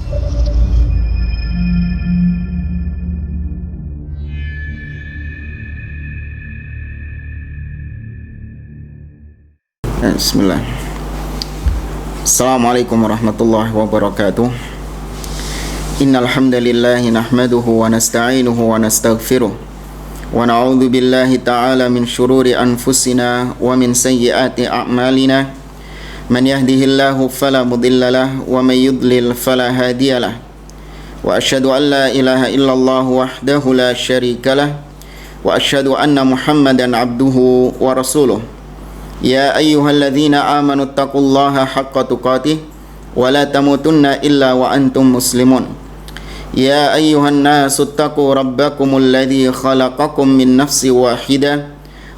Bismillah. Assalamualaikum warahmatullahi wabarakatuh. Innal hamdalillah nahmaduhu wa nasta'inuhu wa nastaghfiruh wa na'udzu billahi ta'ala min shururi anfusina wa min sayyiati a'malina. Man yahdihillahu fala mudhillalah wa man yudlil fala hadiyalah. Wa asyhadu an la ilaha illallah wahdahu la syarikalah wa asyhadu anna Muhammadan abduhu wa rasuluh. Ya ayyuhalladzina amanu taqullaha haqqa tuqatih wa la tamutunna illa wa antum muslimun. Ya ayyuhan nasu taqu rabbakumul ladzi khalaqakum min nafsin wahidah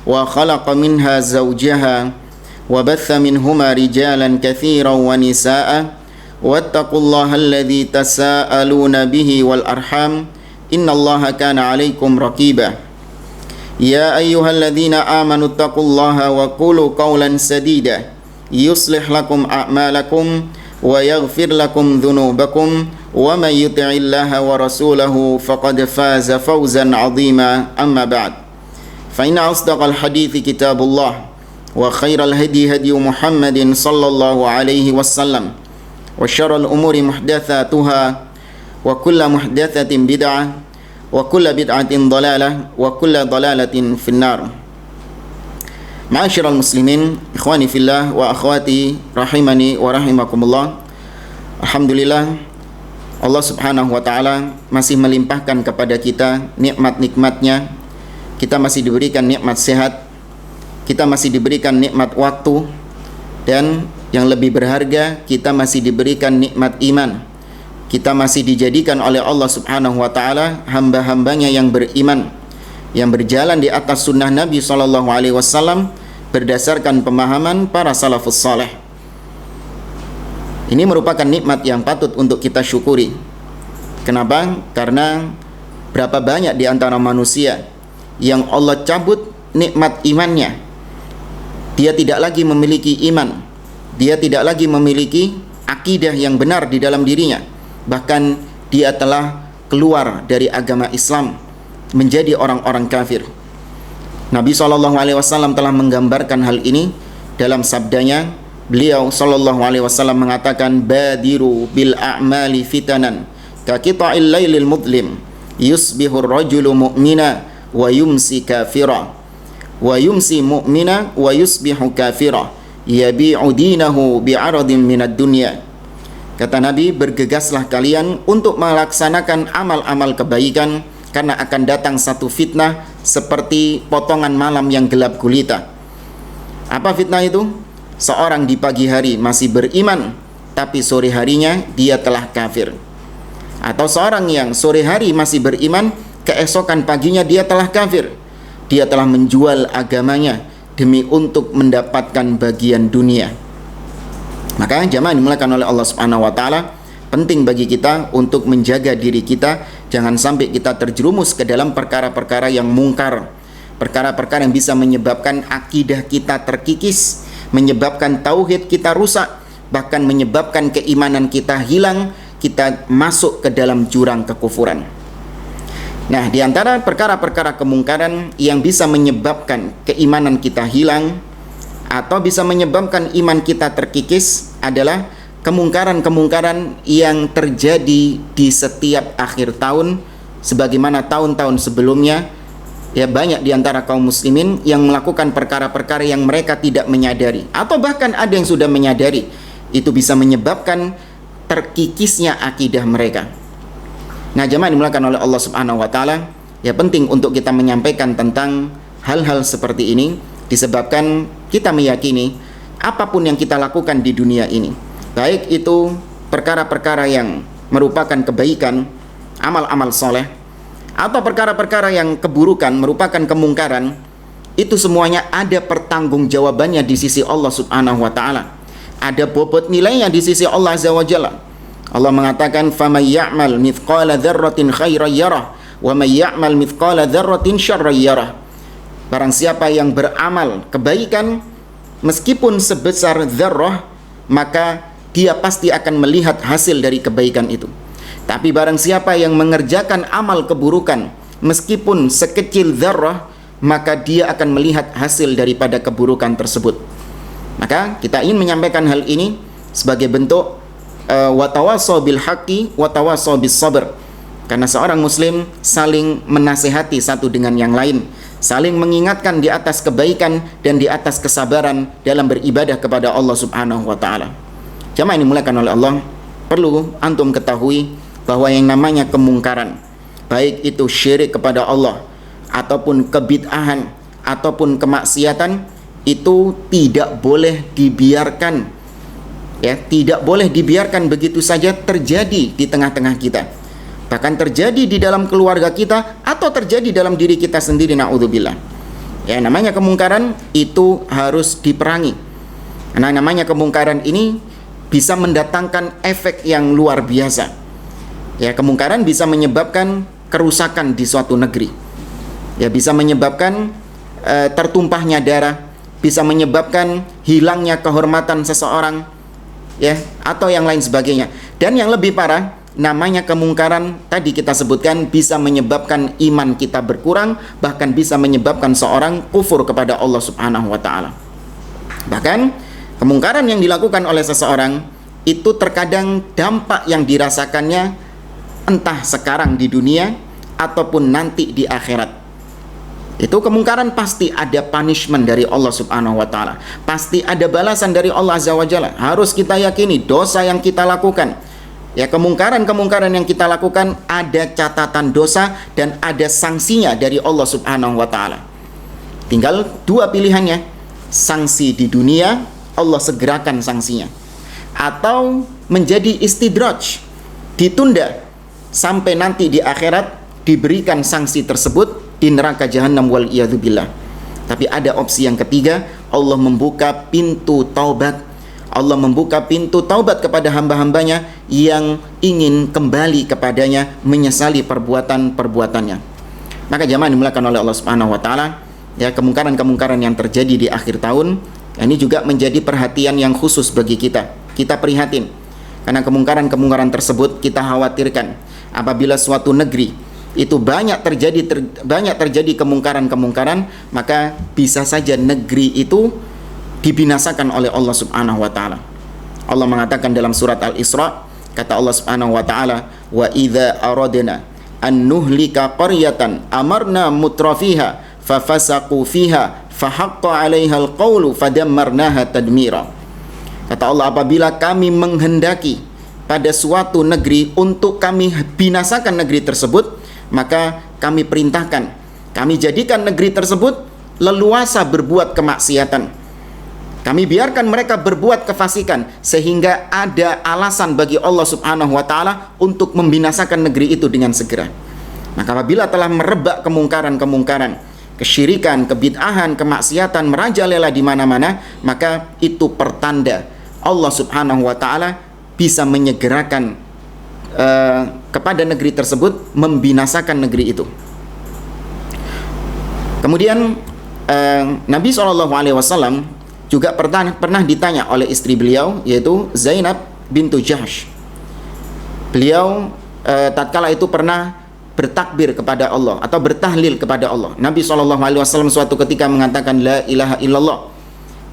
wa khalaqa minha zawjaha wa batha minhuma rijalan katsiran wa nisaa'a wattaqullaha alladzi tasaaluna bihi wal arham innallaha kana 'alaikum raqiba. Ya ayyuhalladzina amanu taqullaha wa qulu qawlan sadida yuslih lakum a'malakum wa yaghfir lakum dhunubakum wa may yuti'illaha wa rasulahu faqad faza fawzan 'azima. Amma ba'd. Fa inna asdaqal hadithi kitabullah wa khairal hadi hadi Muhammadin sallallahu alaihi wasallam wa syarrul umuri muhdatsatuha wa kullu muhdatsatin bid'ah wa kullu bid'atin dhalalah wa kullu dhalalatin finnar. Ma'asyiral muslimin, ikhwani fillah wa akhwati rahimani wa rahimakumullah. Alhamdulillah, Allah Subhanahu wa taala masih melimpahkan kepada kita nikmat-nikmatnya. Kita masih diberikan nikmat sehat, kita masih diberikan nikmat waktu, dan yang lebih berharga, kita masih diberikan nikmat iman. Kita masih dijadikan oleh Allah Subhanahu wa taala hamba-hambanya yang beriman, yang berjalan di atas sunnah Nabi SAW berdasarkan pemahaman para salafus saleh. Ini merupakan nikmat yang patut untuk kita syukuri. Kenapa? Karena berapa banyak di antara manusia yang Allah cabut nikmat imannya. Dia tidak lagi memiliki iman, dia tidak lagi memiliki akidah yang benar di dalam dirinya. Bahkan dia telah keluar dari agama Islam, menjadi orang-orang kafir. Nabi SAW telah menggambarkan hal ini dalam sabdanya. Beliau SAW mengatakan, badiru bil a'mali fitanan ka qita'il lailil mudlim yusbihur rajulu mu'mina wa yumsi kafira wa yumsi mu'mina wa yusbihu kafira yabi'u dinahu bi'aradin minad dunya. Kata Nabi, bergegaslah kalian untuk melaksanakan amal-amal kebaikan, karena akan datang satu fitnah seperti potongan malam yang gelap gulita. Apa fitnah itu? Seorang di pagi hari masih beriman, tapi sore harinya dia telah kafir. Atau seorang yang sore hari masih beriman, keesokan paginya dia telah kafir. Dia telah menjual agamanya demi untuk mendapatkan bagian dunia. Maka jamaah dimulakan oleh Allah Subhanahu wa taala, penting bagi kita untuk menjaga diri kita, jangan sampai kita terjerumus ke dalam perkara-perkara yang mungkar, perkara-perkara yang bisa menyebabkan akidah kita terkikis, menyebabkan tauhid kita rusak, bahkan menyebabkan keimanan kita hilang, kita masuk ke dalam jurang kekufuran. Nah, di antara perkara-perkara kemungkaran yang bisa menyebabkan keimanan kita hilang atau bisa menyebabkan iman kita terkikis adalah kemungkaran-kemungkaran yang terjadi di setiap akhir tahun, sebagaimana tahun-tahun sebelumnya. Ya, banyak di antara kaum muslimin yang melakukan perkara-perkara yang mereka tidak menyadari, atau bahkan ada yang sudah menyadari. Itu bisa menyebabkan terkikisnya akidah mereka. Nah, jemaah dimulakan oleh Allah Subhanahu wa taala, ya penting untuk kita menyampaikan tentang hal-hal seperti ini, disebabkan kita meyakini apapun yang kita lakukan di dunia ini, baik itu perkara-perkara yang merupakan kebaikan, amal-amal soleh, atau perkara-perkara yang keburukan, merupakan kemungkaran, itu semuanya ada pertanggungjawabannya di sisi Allah Subhanahu wa taala. Ada bobot nilainya di sisi Allah Azza wa Jalla. Allah mengatakan, "Faman ya'mal mithqala dzarratin khairan yarah wa man ya'mal mithqala dzarratin syarran yarah." Barang siapa yang beramal kebaikan meskipun sebesar dzarrah, maka dia pasti akan melihat hasil dari kebaikan itu. Tapi barang siapa yang mengerjakan amal keburukan meskipun sekecil dzarrah, maka dia akan melihat hasil daripada keburukan tersebut. Maka kita ingin menyampaikan hal ini sebagai bentuk watawassaw bil haqqi watawassaw bis sabr. Karena seorang muslim saling menasihati satu dengan yang lain, saling mengingatkan di atas kebaikan dan di atas kesabaran dalam beribadah kepada Allah Subhanahu wa taala. Jamaah ini dimuliakan oleh Allah, perlu antum ketahui bahwa yang namanya kemungkaran, baik itu syirik kepada Allah ataupun kebid'ahan ataupun kemaksiatan, itu tidak boleh dibiarkan, ya, tidak boleh dibiarkan begitu saja terjadi di tengah-tengah kita. Bahkan terjadi di dalam keluarga kita atau terjadi dalam diri kita sendiri, naudzubillah. Ya, namanya kemungkaran itu harus diperangi. Nah, namanya kemungkaran ini bisa mendatangkan efek yang luar biasa. Ya, kemungkaran bisa menyebabkan kerusakan di suatu negeri. Ya, bisa menyebabkan tertumpahnya darah, bisa menyebabkan hilangnya kehormatan seseorang, ya, atau yang lain sebagainya. Dan yang lebih parah, namanya kemungkaran tadi kita sebutkan bisa menyebabkan iman kita berkurang, bahkan bisa menyebabkan seorang kufur kepada Allah Subhanahu wa taala. Bahkan kemungkaran yang dilakukan oleh seseorang itu terkadang dampak yang dirasakannya entah sekarang di dunia ataupun nanti di akhirat. Itu kemungkaran pasti ada punishment dari Allah Subhanahu wa taala. Pasti ada balasan dari Allah Azza wa Jalla. Harus kita yakini dosa yang kita lakukan, ya, kemungkaran-kemungkaran yang kita lakukan ada catatan dosa dan ada sanksinya dari Allah Subhanahu wa taala. Tinggal dua pilihannya. Sanksi di dunia, Allah segerakan sanksinya, atau menjadi istidraj, ditunda sampai nanti di akhirat diberikan sanksi tersebut di neraka jahanam wal iyadzubillah. Tapi ada opsi yang ketiga, Allah membuka pintu taubat. Allah membuka pintu taubat kepada hamba-hambanya yang ingin kembali kepadanya, menyesali perbuatan-perbuatannya. Maka jamaah dimuliakan oleh Allah Subhanahu wa taala, ya, kemungkaran-kemungkaran yang terjadi di akhir tahun ini juga menjadi perhatian yang khusus bagi kita. Kita prihatin karena kemungkaran-kemungkaran tersebut kita khawatirkan apabila suatu negeri itu banyak terjadi kemungkaran-kemungkaran, maka bisa saja negeri itu dibinasakan oleh Allah Subhanahu wa taala. Allah mengatakan dalam surat Al-Isra, kata Allah Subhanahu wa taala, "Wa idza aradna an nuhlika qaryatan amarna mutrafiha fafasaqu fiha fahaqqa 'alaihal qawlu fadammarnaha tadmira." Kata Allah, apabila kami menghendaki pada suatu negeri untuk kami binasakan negeri tersebut, maka kami perintahkan, kami jadikan negeri tersebut leluasa berbuat kemaksiatan. Kami biarkan mereka berbuat kefasikan sehingga ada alasan bagi Allah Subhanahu wa taala untuk membinasakan negeri itu dengan segera. Maka apabila telah merebak kemungkaran-kemungkaran, kesyirikan, kebid'ahan, kemaksiatan merajalela di mana-mana, maka itu pertanda Allah Subhanahu wa taala bisa menyegerakan kepada negeri tersebut, membinasakan negeri itu. Kemudian Nabi SAW juga pernah ditanya oleh istri beliau, yaitu Zainab bintu Jahsh. Beliau tatkala itu pernah bertakbir kepada Allah atau bertahlil kepada Allah. Nabi SAW suatu ketika mengatakan la ilaha illallah,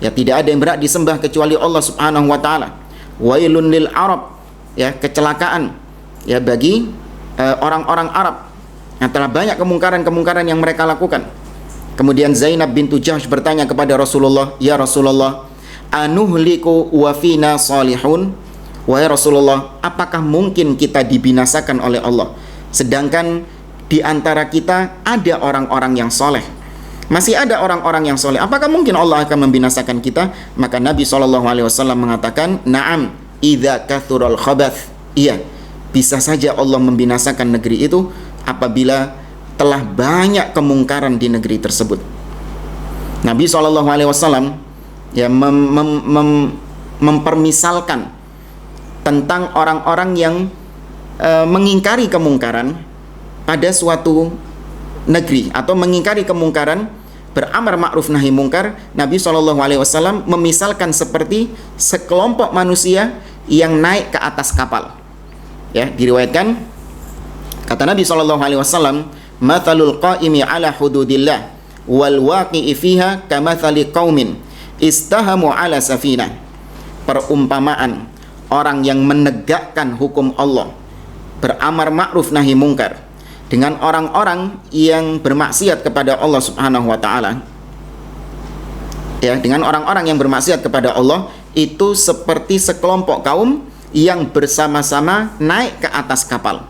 ya, tidak ada yang berhak disembah kecuali Allah Subhanahu wa taala. Wailun lil Arab, ya, kecelakaan, ya, bagi orang-orang Arab yang telah banyak kemungkaran-kemungkaran yang mereka lakukan. Kemudian Zainab bintu Jahsh bertanya kepada Rasulullah, "Ya Rasulullah, anuhliku wa fina salihun?" Wahai Rasulullah, apakah mungkin kita dibinasakan oleh Allah sedangkan di antara kita ada orang-orang yang soleh? Masih ada orang-orang yang soleh. Apakah mungkin Allah akan membinasakan kita? Maka Nabi SAW mengatakan, "Na'am, idza kathural khabath." Iya, bisa saja Allah membinasakan negeri itu apabila telah banyak kemungkaran di negeri tersebut. Nabi SAW ya mempermisalkan tentang orang-orang yang mengingkari kemungkaran pada suatu negeri atau mengingkari kemungkaran, beramar ma'ruf nahi mungkar. Nabi SAW memisalkan seperti sekelompok manusia yang naik ke atas kapal. Ya, diriwayatkan kata Nabi SAW, "Mathalul qa'imi ala hududillah wal waqi'i fiha kamathali qaumin istahamu ala safinah." Perumpamaan orang yang menegakkan hukum Allah, beramar ma'ruf nahi mungkar, dengan orang-orang yang bermaksiat kepada Allah Subhanahu wa taala. Ya, dengan orang-orang yang bermaksiat kepada Allah itu seperti sekelompok kaum yang bersama-sama naik ke atas kapal.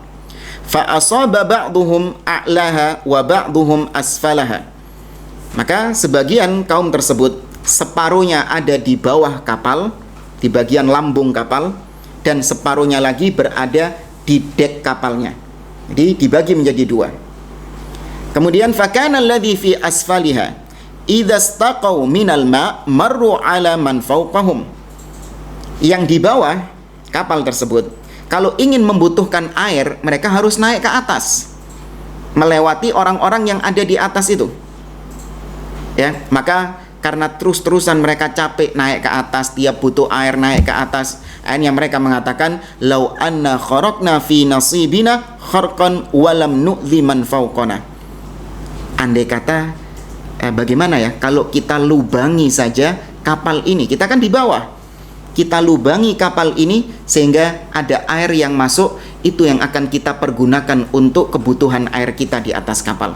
Fa asaba ba'duhum a'laha wa ba'duhum asfalaha. Maka sebagian kaum tersebut separuhnya ada di bawah kapal, di bagian lambung kapal, dan separuhnya lagi berada di dek kapalnya. Jadi dibagi menjadi dua. Kemudian fakana alladhi fi asfaliha idza istaqaw minal ma' marru ala man fawqahum. Yang di bawah kapal tersebut, kalau ingin membutuhkan air, mereka harus naik ke atas, melewati orang-orang yang ada di atas itu. Ya, maka karena terus-terusan mereka capek naik ke atas, tiap butuh air naik ke atas, akhirnya mereka mengatakan, "Lau anna kharaqna fi nasibina kharqan walam nu'dhi man fawqana." Andai kata bagaimana ya kalau kita lubangi saja kapal ini, kita kan di bawah, kita lubangi kapal ini sehingga ada air yang masuk, itu yang akan kita pergunakan untuk kebutuhan air kita di atas kapal.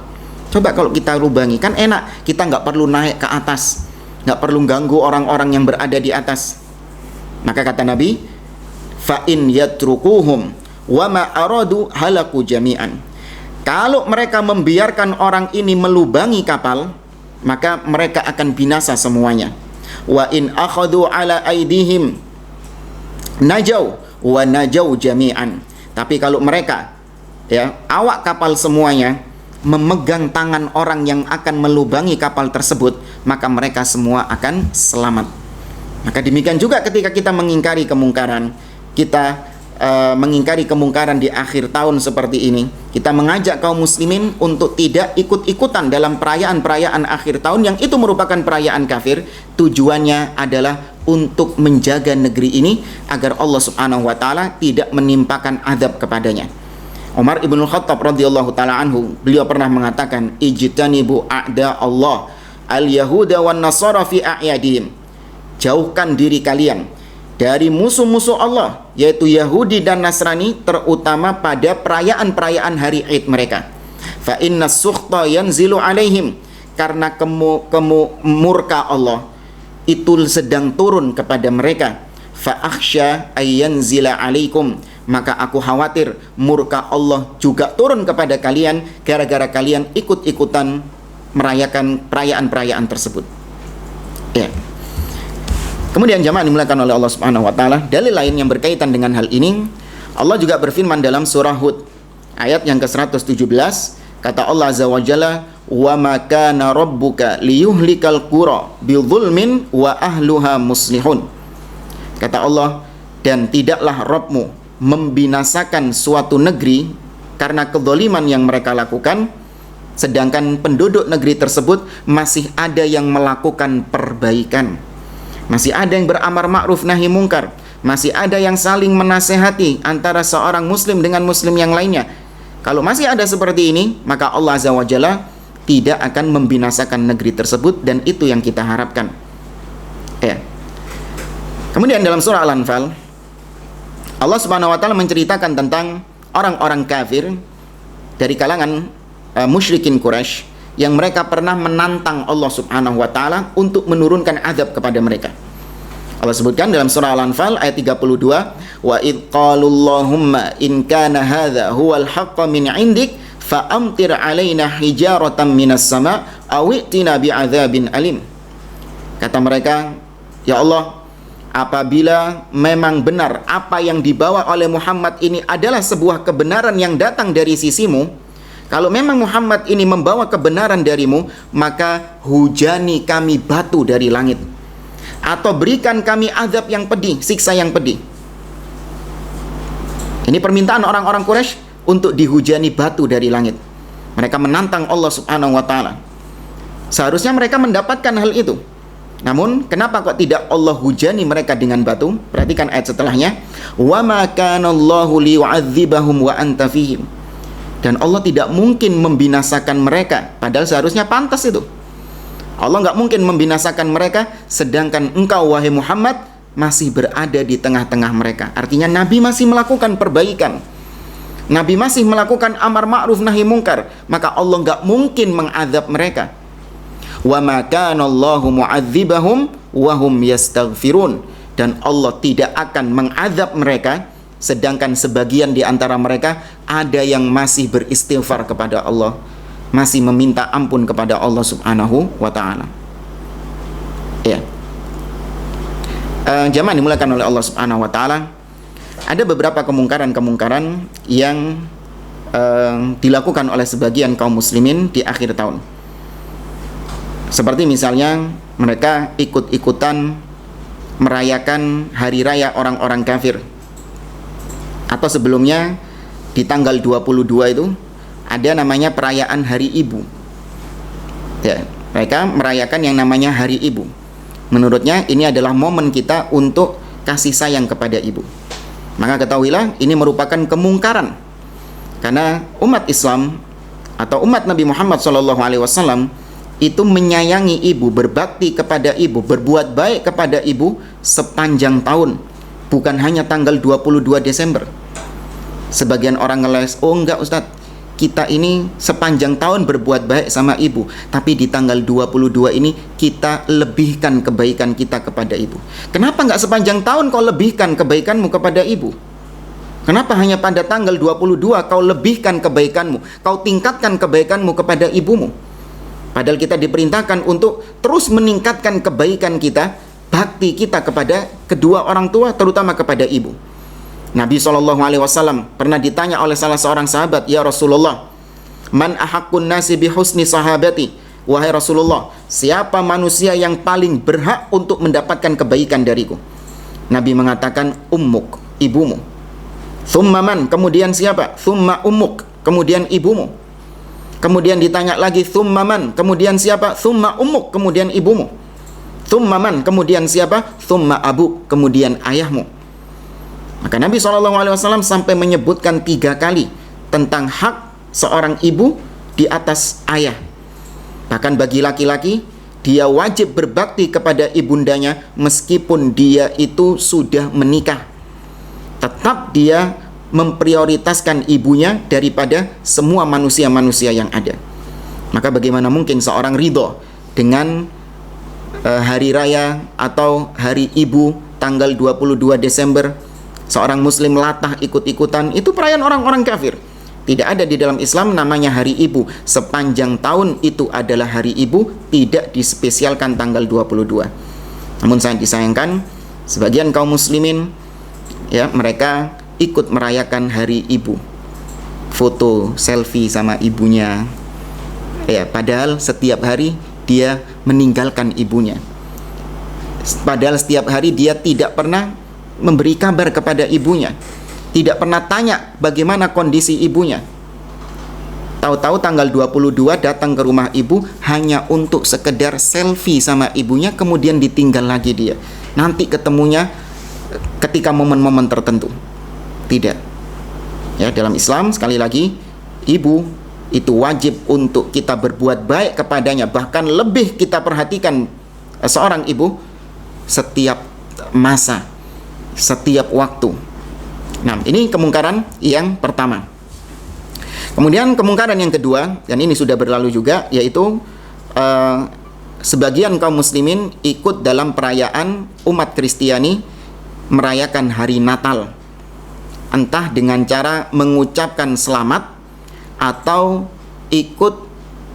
Coba kalau kita lubangi, kan enak, kita nggak perlu naik ke atas, nggak perlu ganggu orang-orang yang berada di atas. Maka kata Nabi, fa in yatrukuhum wa ma aradu halaku jami'an. Kalau mereka membiarkan orang ini melubangi kapal, maka mereka akan binasa semuanya. Wa in akhadhu ala aidihim najau wa najau jami'an. Tapi kalau mereka, ya, awak kapal semuanya memegang tangan orang yang akan melubangi kapal tersebut, maka mereka semua akan selamat. Maka demikian juga ketika kita mengingkari kemungkaran, kita mengingkari kemungkaran di akhir tahun seperti ini, kita mengajak kaum muslimin untuk tidak ikut-ikutan dalam perayaan-perayaan akhir tahun yang itu merupakan perayaan kafir. Tujuannya adalah untuk menjaga negeri ini agar Allah Subhanahu wa taala tidak menimpakan azab kepadanya. Umar ibn Khattab radhiyallahu taala anhu, beliau pernah mengatakan, "Ijtanibu a'da Allah al-yahuda wan nasara fi a'yadihim." Jauhkan diri kalian dari musuh-musuh Allah, yaitu Yahudi dan Nasrani, terutama pada perayaan-perayaan hari Id mereka. Fa inna sukhta yanzilu alaihim, karena murka Allah itu sedang turun kepada mereka. Fa akhsha ayyanzila alaikum, maka aku khawatir murka Allah juga turun kepada kalian gara-gara kalian ikut-ikutan merayakan perayaan-perayaan tersebut. Ya. Kemudian jamaah dimuliakan oleh Allah Subhanahu wa taala, dalil lain yang berkaitan dengan hal ini, Allah juga berfirman dalam surah Hud ayat yang ke-117, kata Allah Azza wa Jalla, "Wa ma kana rabbuka liyuhlikal qura bidzulmin wa ahluha muslihun." Kata Allah, dan tidaklah Rabbmu membinasakan suatu negeri karena kezaliman yang mereka lakukan, sedangkan penduduk negeri tersebut masih ada yang melakukan perbaikan. Masih ada yang beramar ma'ruf nahi mungkar, masih ada yang saling menasehati antara seorang muslim dengan muslim yang lainnya. Kalau masih ada seperti ini, maka Allah Azza wa Jalla tidak akan membinasakan negeri tersebut, dan itu yang kita harapkan. Ya. Kemudian dalam surah Al-Anfal, Allah Subhanahu wa taala menceritakan tentang orang-orang kafir dari kalangan musyrikin Quraisy yang mereka pernah menantang Allah Subhanahu wa taala untuk menurunkan azab kepada mereka. Allah sebutkan dalam surah Al-Anfal ayat 32, "Wa id qalullahumma in kana hadza huwal haqqu min 'indik fa amtir 'alaina hijaratan minas sama' aw i'tina bi'adzabin alim." Kata mereka, "Ya Allah, apabila memang benar apa yang dibawa oleh Muhammad ini adalah sebuah kebenaran yang datang dari sisimu, kalau memang Muhammad ini membawa kebenaran darimu, maka hujani kami batu dari langit, atau berikan kami azab yang pedih, siksa yang pedih." Ini permintaan orang-orang Quraisy untuk dihujani batu dari langit. Mereka menantang Allah Subhanahu wa taala. Seharusnya mereka mendapatkan hal itu. Namun kenapa kok tidak Allah hujani mereka dengan batu? Perhatikan ayat setelahnya. Wa ma kana Allahu liyu'adzibahum wa anta fihim. Dan Allah tidak mungkin membinasakan mereka, padahal seharusnya pantas itu. Allah nggak mungkin membinasakan mereka, sedangkan engkau wahai Muhammad masih berada di tengah-tengah mereka. Artinya Nabi masih melakukan perbaikan, Nabi masih melakukan amar ma'ruf nahi mungkar, maka Allah nggak mungkin mengazab mereka. Wa ma kana Allahu mu'adzibahum wa hum yastaghfirun. Dan Allah tidak akan mengazab mereka, sedangkan sebagian di antara mereka ada yang masih beristighfar kepada Allah, masih meminta ampun kepada Allah Subhanahu wa ta'ala. Ya. Jamaah dimulakan oleh Allah Subhanahu wa ta'ala, ada beberapa kemungkaran-kemungkaran yang dilakukan oleh sebagian kaum muslimin di akhir tahun. Seperti misalnya mereka ikut-ikutan merayakan hari raya orang-orang kafir. Atau sebelumnya di tanggal 22 itu ada namanya perayaan Hari Ibu. Ya, mereka merayakan yang namanya Hari Ibu. Menurutnya ini adalah momen kita untuk kasih sayang kepada ibu. Maka ketahuilah ini merupakan kemungkaran. Karena umat Islam atau umat Nabi Muhammad SAW itu menyayangi ibu, berbakti kepada ibu, berbuat baik kepada ibu sepanjang tahun, bukan hanya tanggal 22 Desember. Sebagian orang ngeles, oh enggak Ustadz, kita ini sepanjang tahun berbuat baik sama ibu, tapi di tanggal 22 ini kita lebihkan kebaikan kita kepada ibu. Kenapa enggak sepanjang tahun kau lebihkan kebaikanmu kepada ibu? Kenapa hanya pada tanggal 22 kau lebihkan kebaikanmu, kau tingkatkan kebaikanmu kepada ibumu? Padahal kita diperintahkan untuk terus meningkatkan kebaikan kita, bakti kita kepada kedua orang tua, terutama kepada ibu. Nabi SAW pernah ditanya oleh salah seorang sahabat, ya Rasulullah, man ahaqqun nasi bihusni sahabati. Wahai Rasulullah, siapa manusia yang paling berhak untuk mendapatkan kebaikan dariku? Nabi mengatakan, ummuk, ibumu. Thumma man, kemudian siapa? Thumma ummuk, kemudian ibumu. Kemudian ditanya lagi, thumma man, kemudian siapa? Thumma ummuk, kemudian ibumu. Thumma man, kemudian siapa? Thumma abu, kemudian ayahmu. Maka Nabi SAW sampai menyebutkan 3 kali tentang hak seorang ibu di atas ayah. Bahkan bagi laki-laki, dia wajib berbakti kepada ibundanya meskipun dia itu sudah menikah. Tetap dia memprioritaskan ibunya daripada semua manusia-manusia yang ada. Maka bagaimana mungkin seorang ridho dengan hari raya atau hari ibu tanggal 22 Desember, seorang muslim latah ikut-ikutan, itu perayaan orang-orang kafir. Tidak ada di dalam Islam namanya hari ibu. Sepanjang tahun itu adalah hari ibu, tidak dispesialkan tanggal 22. Namun sangat disayangkan, sebagian kaum muslimin ya, mereka ikut merayakan hari ibu, foto selfie sama ibunya, ya, padahal setiap hari dia meninggalkan ibunya. Padahal setiap hari dia tidak pernah memberi kabar kepada ibunya, tidak pernah tanya bagaimana kondisi ibunya. Tahu-tahu tanggal 22 datang ke rumah ibu hanya untuk sekedar selfie sama ibunya, kemudian ditinggal lagi dia. Nanti ketemunya ketika momen-momen tertentu. Tidak. Ya, dalam Islam sekali lagi, ibu itu wajib untuk kita berbuat baik kepadanya, bahkan lebih kita perhatikan seorang ibu setiap masa, setiap waktu. Nah, ini kemungkaran yang pertama. Kemudian kemungkaran yang kedua, dan ini sudah berlalu juga, yaitu sebagian kaum muslimin ikut dalam perayaan umat Kristiani merayakan hari Natal, entah dengan cara mengucapkan selamat atau ikut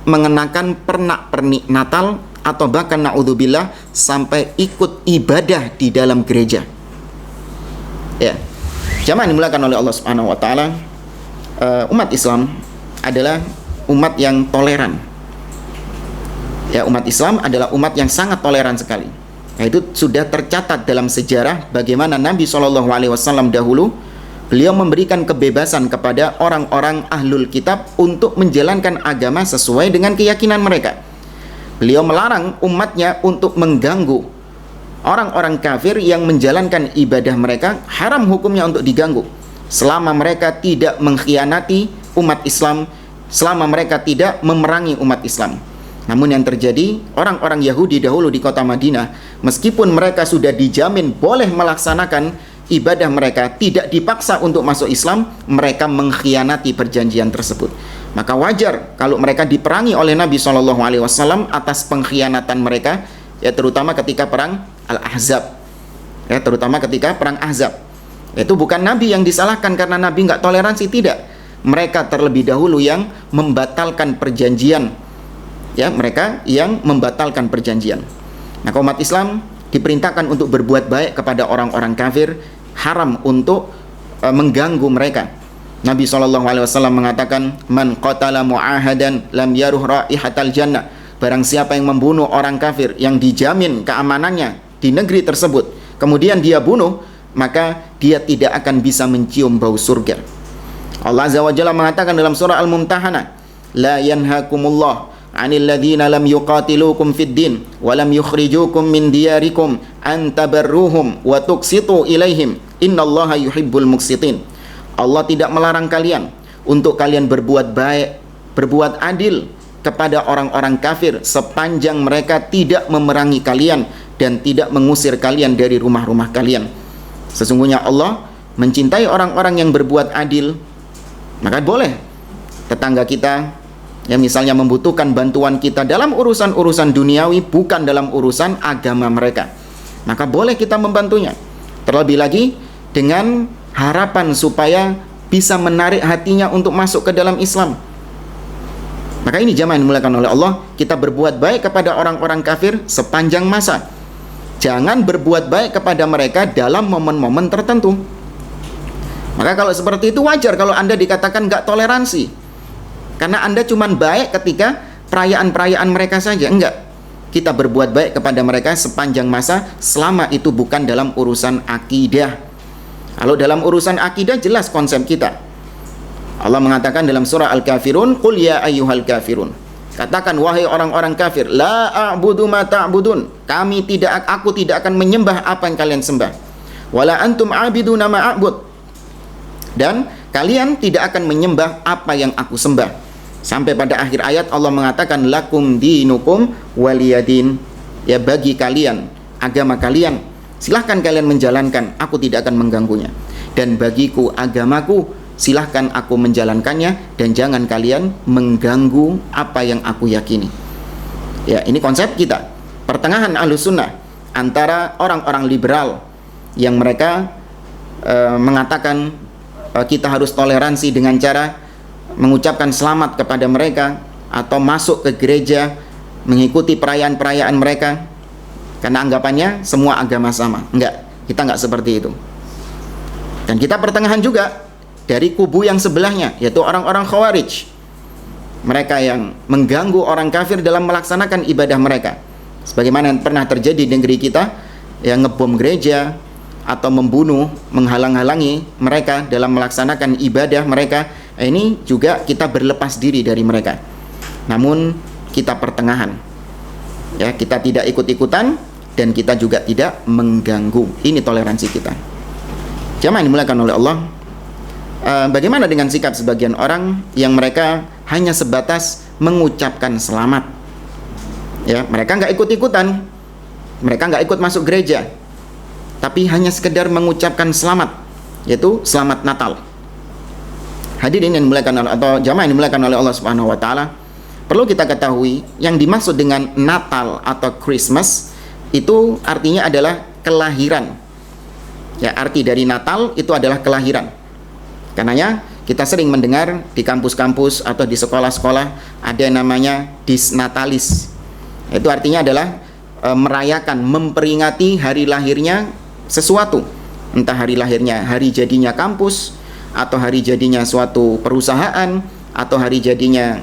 mengenakan pernak-pernik Natal, atau bahkan na'udzubillah sampai ikut ibadah di dalam gereja. Ya, jamaah dimulakan oleh Allah Subhanahu wa taala, umat Islam adalah umat yang toleran. Ya, umat Islam adalah umat yang sangat toleran sekali. Nah, itu sudah tercatat dalam sejarah bagaimana Nabi SAW dahulu beliau memberikan kebebasan kepada orang-orang ahlul kitab untuk menjalankan agama sesuai dengan keyakinan mereka. Beliau melarang umatnya untuk mengganggu orang-orang kafir yang menjalankan ibadah mereka. Haram hukumnya untuk diganggu selama mereka tidak mengkhianati umat Islam, selama mereka tidak memerangi umat Islam. Namun yang terjadi, orang-orang Yahudi dahulu di kota Madinah, meskipun mereka sudah dijamin boleh melaksanakan ibadah mereka, tidak dipaksa untuk masuk Islam, mereka mengkhianati perjanjian tersebut. Maka wajar kalau mereka diperangi oleh Nabi SAW atas pengkhianatan mereka, ya terutama ketika perang Al-Ahzab, ya terutama ketika perang Ahzab. Itu bukan Nabi yang disalahkan karena Nabi nggak toleransi, tidak. Mereka terlebih dahulu yang membatalkan perjanjian, ya mereka yang membatalkan perjanjian. Maka umat Islam diperintahkan untuk berbuat baik kepada orang-orang kafir, haram untuk mengganggu mereka. Nabi SAW mengatakan, man qatala mu'ahadan lam yaruh raihatal jannah. Barang siapa yang membunuh orang kafir yang dijamin keamanannya di negeri tersebut, kemudian dia bunuh, maka dia tidak akan bisa mencium bau surga. Allah Azza wa Jalla mengatakan dalam surah Al-Mumtahanah, la yanhakumullah 'anil ladzina lam yuqatilukum fid din wa lam yukhrijukum min diyarikum an tabarruhum wa tuqsitu ilaihim innallaha yuhibbul muqsitin. Allah tidak melarang kalian untuk kalian berbuat baik, berbuat adil kepada orang-orang kafir sepanjang mereka tidak memerangi kalian dan tidak mengusir kalian dari rumah-rumah kalian. Sesungguhnya Allah mencintai orang-orang yang berbuat adil. Maka boleh tetangga kita yang misalnya membutuhkan bantuan kita dalam urusan-urusan duniawi, bukan dalam urusan agama mereka, maka boleh kita membantunya. Terlebih lagi dengan harapan supaya bisa menarik hatinya untuk masuk ke dalam Islam. Maka ini jamaah yang dimuliakan oleh Allah, kita berbuat baik kepada orang-orang kafir sepanjang masa. Jangan berbuat baik kepada mereka dalam momen-momen tertentu. Maka kalau seperti itu wajar kalau Anda dikatakan nggak toleransi, karena Anda cuma baik ketika perayaan-perayaan mereka saja. Enggak, kita berbuat baik kepada mereka sepanjang masa selama itu bukan dalam urusan akidah. Kalau dalam urusan akidah jelas konsep kita. Allah mengatakan dalam surah Al-Kafirun, qul ya ayyuhal kafirun, katakan wahai orang-orang kafir, la a'budu ma ta'budun, aku tidak akan menyembah apa yang kalian sembah, wala antum a'biduna ma a'bud, dan kalian tidak akan menyembah apa yang aku sembah. Sampai pada akhir ayat Allah mengatakan lakum dinukum waliyadin, ya bagi kalian agama kalian, silahkan kalian menjalankan, aku tidak akan mengganggunya. Dan bagiku agamaku, silahkan aku menjalankannya, dan jangan kalian mengganggu apa yang aku yakini. Ya, ini konsep kita, pertengahan Ahlussunnah antara orang-orang liberal yang mereka mengatakan kita harus toleransi dengan cara mengucapkan selamat kepada mereka atau masuk ke gereja mengikuti perayaan-perayaan mereka karena anggapannya semua agama sama. Enggak, kita enggak seperti itu. Dan kita pertengahan juga dari kubu yang sebelahnya, yaitu orang-orang Khawarij. Mereka yang mengganggu orang kafir dalam melaksanakan ibadah mereka, sebagaimana yang pernah terjadi di negeri kita, yang ngebom gereja atau membunuh, menghalang-halangi mereka dalam melaksanakan ibadah mereka. Ini juga kita berlepas diri dari mereka, namun kita pertengahan, ya, kita tidak ikut-ikutan dan kita juga tidak mengganggu. Ini toleransi kita. Jamaah yang dimuliakan oleh Allah, bagaimana dengan sikap sebagian orang yang mereka hanya sebatas mengucapkan selamat, ya, mereka nggak ikut-ikutan, mereka nggak ikut masuk gereja, tapi hanya sekedar mengucapkan selamat, yaitu selamat Natal. Hadirin yang dimuliakan atau jamaah yang dimuliakan oleh Allah Subhanahu wa taala, perlu kita ketahui yang dimaksud dengan Natal atau Christmas itu artinya adalah kelahiran. Ya, arti dari Natal itu adalah kelahiran. Karenanya kita sering mendengar di kampus-kampus atau di sekolah-sekolah ada yang namanya disnatalis. Itu artinya adalah merayakan, memperingati hari lahirnya sesuatu. Entah hari lahirnya, hari jadinya kampus, atau hari jadinya suatu perusahaan, atau hari jadinya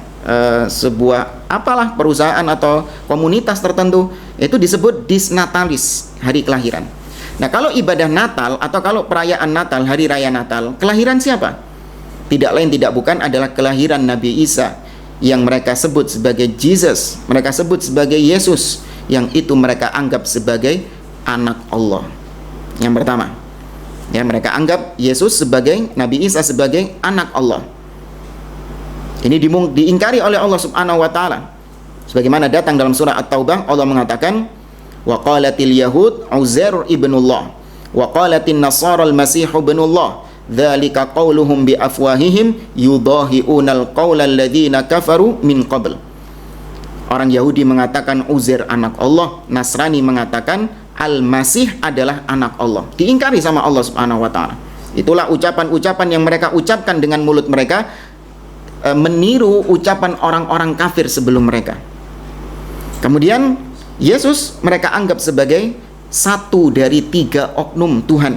sebuah apalah perusahaan atau komunitas tertentu. Itu disebut disnatalis, hari kelahiran. Nah, kalau ibadah Natal atau kalau perayaan Natal, hari raya Natal, kelahiran siapa? Tidak lain tidak bukan adalah kelahiran Nabi Isa yang mereka sebut sebagai Jesus, mereka sebut sebagai Yesus, yang itu mereka anggap sebagai anak Allah. Yang pertama, ya, mereka anggap Yesus sebagai, Nabi Isa sebagai anak Allah. Ini diingkari oleh Allah Subhanahu wa taala. Sebagaimana datang dalam surah At-Taubah, Allah mengatakan, wa qalatil yahud Uzair ibnullah wa qalatin nasara al-masih ibnullah dzalika qauluhum bi afwahihim yudahi'unal qaulal ladzina kafaru min qabl. Orang Yahudi mengatakan Uzair anak Allah, Nasrani mengatakan Al-Masih adalah anak Allah. Diingkari sama Allah Subhanahu wa taala. Itulah ucapan-ucapan yang mereka ucapkan dengan mulut mereka, meniru ucapan orang-orang kafir sebelum mereka. Kemudian Yesus mereka anggap sebagai satu dari 3 oknum Tuhan.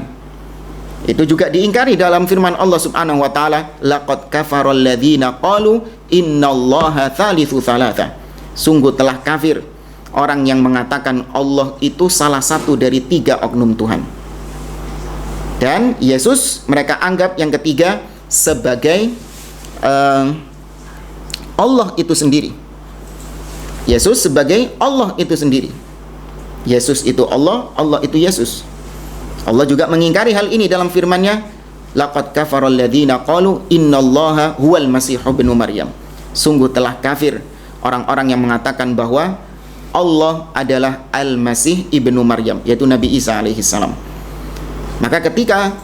Itu juga diingkari dalam firman Allah Subhanahu wa taala, laqad kafaral ladzina qalu innallaha tsalitsu tsalatsa. Sungguh telah kafir orang yang mengatakan Allah itu salah satu dari 3 oknum Tuhan. Dan Yesus mereka anggap yang ketiga sebagai Allah itu sendiri. Yesus sebagai Allah itu sendiri. Yesus itu Allah, Allah itu Yesus. Allah juga mengingkari hal ini dalam firman-Nya, laqad kafaral ladzina qalu innallaha huwal masih ibnu Maryam. Sungguh telah kafir orang-orang yang mengatakan bahwa Allah adalah Al-Masih ibnu Maryam, yaitu Nabi Isa alaihissalam. Maka ketika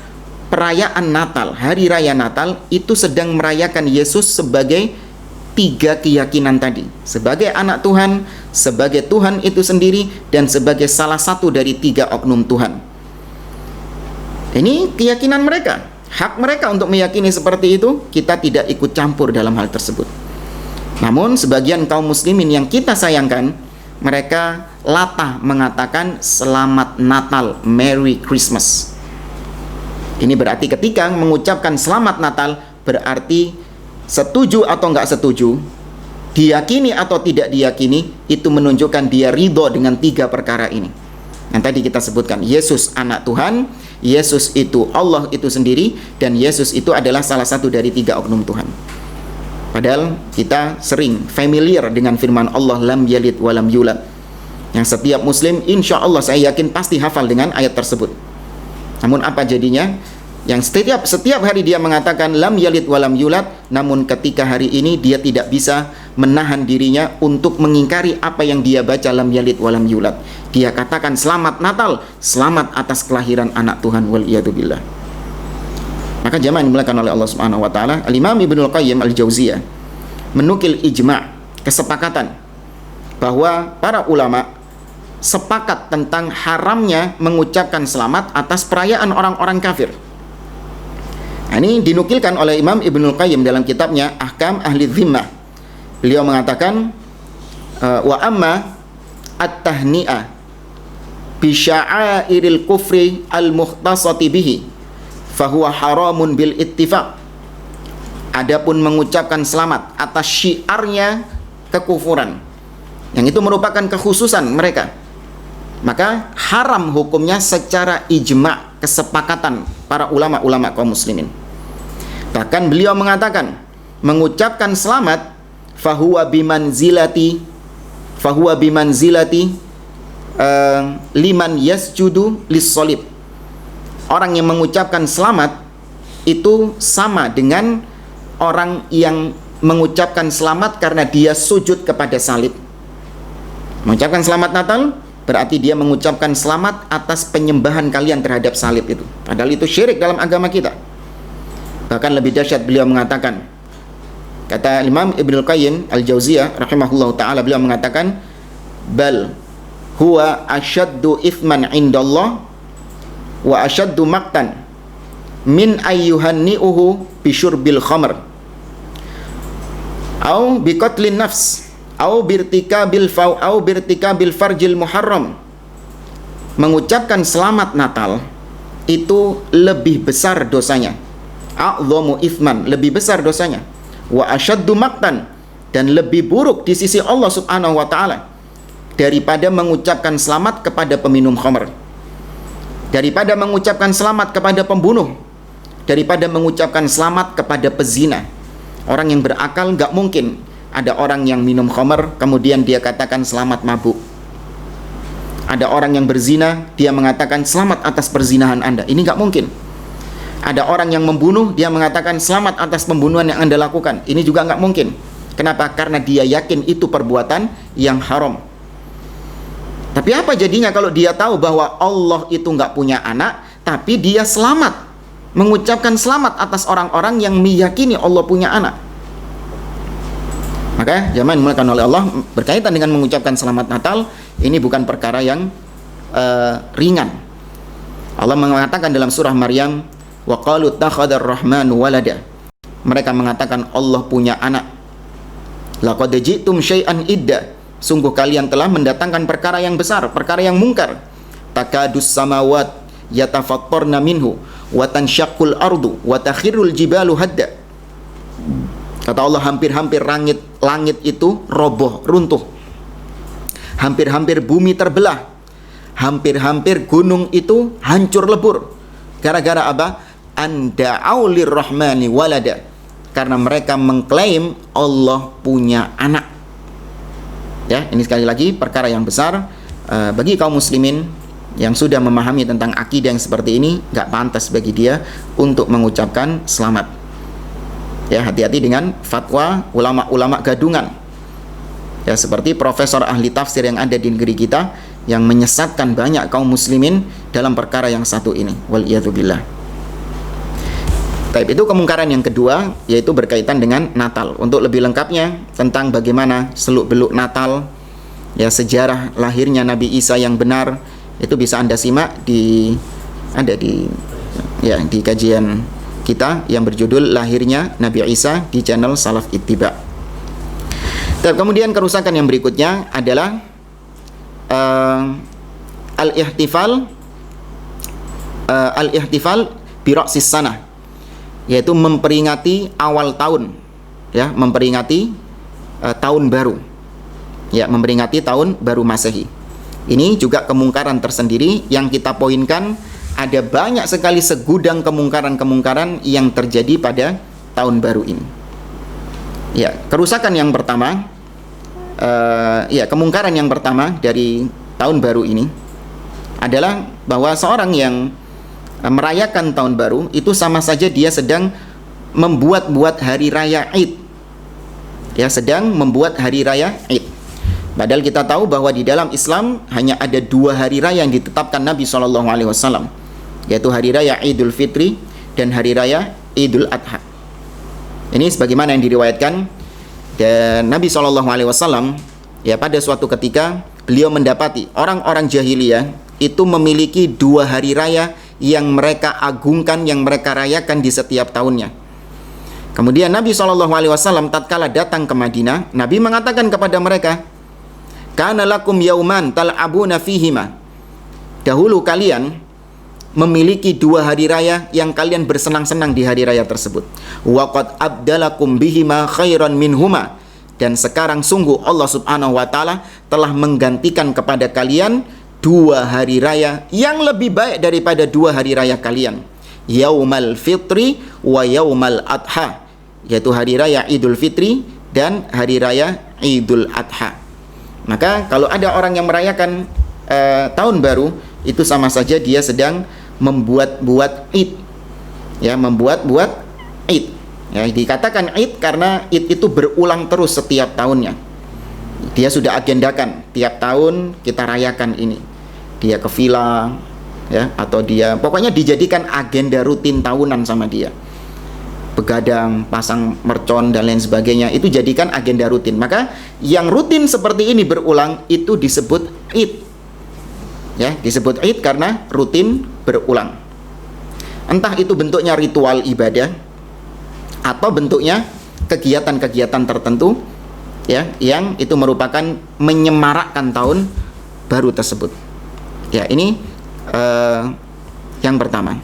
perayaan Natal, hari raya Natal, itu sedang merayakan Yesus sebagai 3 keyakinan tadi, sebagai anak Tuhan, sebagai Tuhan itu sendiri, dan sebagai salah satu dari 3 oknum Tuhan. Ini keyakinan mereka, hak mereka untuk meyakini seperti itu. Kita tidak ikut campur dalam hal tersebut. Namun sebagian kaum muslimin yang kita sayangkan, mereka latah mengatakan selamat Natal, Merry Christmas. Ini berarti ketika mengucapkan selamat Natal, berarti setuju atau enggak setuju, diyakini atau tidak diyakini, itu menunjukkan dia ridho dengan 3 perkara ini. Yang tadi kita sebutkan, Yesus anak Tuhan, Yesus itu Allah itu sendiri, dan Yesus itu adalah salah satu dari 3 oknum Tuhan. Padahal kita sering familiar dengan firman Allah, lam yalid walam yulad, yang setiap muslim insya Allah saya yakin pasti hafal dengan ayat tersebut. Namun apa jadinya? Yang setiap hari dia mengatakan lam yalid walam yulad, namun ketika hari ini dia tidak bisa menahan dirinya untuk mengingkari apa yang dia baca lam yalid walam yulad. Dia katakan selamat Natal, selamat atas kelahiran anak Tuhan, wal iyadu billah. Maka jamaah yang dimuliakan oleh Allah Subhanahu wa taala, Al-Imam Ibnul Qayyim Al-Jauziyah menukil ijma', kesepakatan bahwa para ulama sepakat tentang haramnya mengucapkan selamat atas perayaan orang-orang kafir. Nah, ini dinukilkan oleh Imam Ibnul Qayyim dalam kitabnya Ahkam Ahli Dhimmah. Beliau mengatakan, wa amma at-tahni'ah bi sya'airil kufri al-mukhtasati bihi fahuwa haramun bil ittifaq. Adapun mengucapkan selamat atas syiarnya kekufuran, yang itu merupakan kekhususan mereka, maka haram hukumnya secara ijma', kesepakatan para ulama-ulama kaum muslimin. Bahkan beliau mengatakan, mengucapkan selamat fahuwa bimanzilati liman yasjudu lis-sholib. Orang yang mengucapkan selamat itu sama dengan orang yang mengucapkan selamat karena dia sujud kepada salib. Mengucapkan selamat Natal berarti dia mengucapkan selamat atas penyembahan kalian terhadap salib itu. Padahal itu syirik dalam agama kita. Bahkan lebih dahsyat beliau mengatakan, kata Imam Ibnul Qayyim Al-Jauziyah rahimahullahu ta'ala, beliau mengatakan, bal huwa asyaddu ithman indallah wa asyaddu maqtan min ayyuhanni'uhu bisyurbil khamr au biqatlin nafs au birtikabil farjil muharram. Mengucapkan selamat Natal itu lebih besar dosanya, a'dhamu ithman, lebih besar dosanya, wa asyaddu maqtan, dan lebih buruk di sisi Allah Subhanahu wa taala daripada mengucapkan selamat kepada peminum khamr, daripada mengucapkan selamat kepada pembunuh, daripada mengucapkan selamat kepada pezina. Orang yang berakal nggak mungkin ada orang yang minum khamar, kemudian dia katakan selamat mabuk. Ada orang yang berzina, dia mengatakan selamat atas perzinahan Anda. Ini nggak mungkin. Ada orang yang membunuh, dia mengatakan selamat atas pembunuhan yang Anda lakukan. Ini juga nggak mungkin. Kenapa? Karena dia yakin itu perbuatan yang haram. Tapi apa jadinya kalau dia tahu bahwa Allah itu nggak punya anak, tapi dia selamat, mengucapkan selamat atas orang-orang yang meyakini Allah punya anak? Maka jamaah yang dimuliakan oleh Allah, berkaitan dengan mengucapkan selamat Natal, ini bukan perkara yang ringan. Allah mengatakan dalam surah Maryam, wa qalu takhadar rahmanu walada. Mereka mengatakan Allah punya anak. Laqad ji'tum syai'an idda. Sungguh kalian telah mendatangkan perkara yang besar, perkara yang mungkar. Takadus samawat yatafattarna minhu wa tansyaqqul ardu wa takhirul jibalu hadda. Kata Allah, hampir-hampir langit itu roboh, runtuh. Hampir-hampir bumi terbelah. Hampir-hampir gunung itu hancur lebur. Gara-gara apa? Anda'au lirrahmani walada. Karena mereka mengklaim Allah punya anak. Ya, ini sekali lagi perkara yang besar. Bagi kaum muslimin yang sudah memahami tentang akidah yang seperti ini, gak pantas bagi dia untuk mengucapkan selamat. Ya, hati-hati dengan fatwa ulama-ulama gadungan. Ya, seperti profesor ahli tafsir yang ada di negeri kita yang menyesatkan banyak kaum muslimin dalam perkara yang satu ini. Waliyadzubillah. Baik, itu kemungkaran yang kedua, yaitu berkaitan dengan Natal. Untuk lebih lengkapnya tentang bagaimana seluk-beluk Natal, ya, sejarah lahirnya Nabi Isa yang benar, itu bisa Anda simak di kajian kita yang berjudul Lahirnya Nabi Isa di channel Salaf Ittiba. Kemudian kerusakan yang berikutnya adalah al-ihtifal bi ra'sis sanah, yaitu memperingati awal tahun, ya, memperingati tahun baru, ya, memperingati tahun baru Masehi. Ini juga kemungkaran tersendiri yang kita poinkan. Ada banyak sekali segudang kemungkaran-kemungkaran yang terjadi pada tahun baru ini. Ya, kerusakan yang pertama, kemungkaran yang pertama dari tahun baru ini adalah bahwa seorang yang merayakan tahun baru itu sama saja dia sedang membuat-buat hari raya Id. Ya, sedang membuat hari raya Id. Padahal kita tahu bahwa di dalam Islam hanya ada 2 hari raya yang ditetapkan Nabi SAW, yaitu hari raya Idul Fitri dan hari raya Idul Adha. Ini sebagaimana yang diriwayatkan, dan Nabi SAW, ya, pada suatu ketika beliau mendapati orang-orang jahiliyah itu memiliki 2 hari raya yang mereka agungkan, yang mereka rayakan di setiap tahunnya. Kemudian Nabi SAW tatkala datang ke Madinah, Nabi mengatakan kepada mereka, kana lakum yauman tal'abuna fihima. Dahulu kalian memiliki 2 hari raya yang kalian bersenang-senang di hari raya tersebut. Wa qad abdalakum bihima khairan minhuma. Dan sekarang sungguh Allah Subhanahu wa taala telah menggantikan kepada kalian 2 hari raya yang lebih baik daripada 2 hari raya kalian. Yaumal Fitri wa Yaumal Adha, yaitu hari raya Idul Fitri dan hari raya Idul Adha. Maka kalau ada orang yang merayakan tahun baru, itu sama saja dia sedang membuat-buat Id. Ya, membuat-buat Id. Ya, dikatakan Id karena Id itu berulang terus setiap tahunnya. Dia sudah agendakan tiap tahun kita rayakan ini. Dia ke villa, ya, atau dia pokoknya dijadikan agenda rutin tahunan sama dia. Begadang, pasang mercon dan lain sebagainya, itu jadikan agenda rutin. Maka yang rutin seperti ini berulang itu disebut Id. Ya, disebut Id karena rutin berulang. Entah itu bentuknya ritual ibadah atau bentuknya kegiatan-kegiatan tertentu, ya, yang itu merupakan menyemarakkan tahun baru tersebut. Ya, ini yang pertama.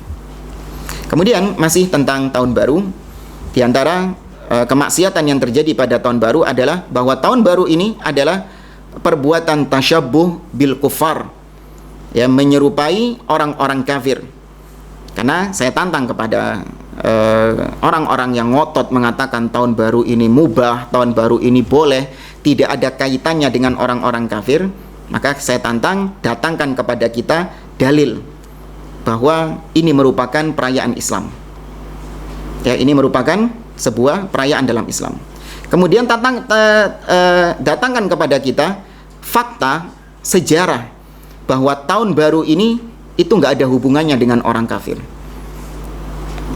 Kemudian masih tentang tahun baru, di antara kemaksiatan yang terjadi pada tahun baru adalah bahwa tahun baru ini adalah perbuatan tasyabbuh bil kufar, ya, menyerupai orang-orang kafir. Karena saya tantang kepada orang-orang yang ngotot mengatakan tahun baru ini mubah, tahun baru ini boleh, tidak ada kaitannya dengan orang-orang kafir, maka saya tantang, datangkan kepada kita dalil bahwa ini merupakan perayaan Islam. Ya, ini merupakan sebuah perayaan dalam Islam. Kemudian datangkan kepada kita fakta sejarah bahwa tahun baru ini itu nggak ada hubungannya dengan orang kafir.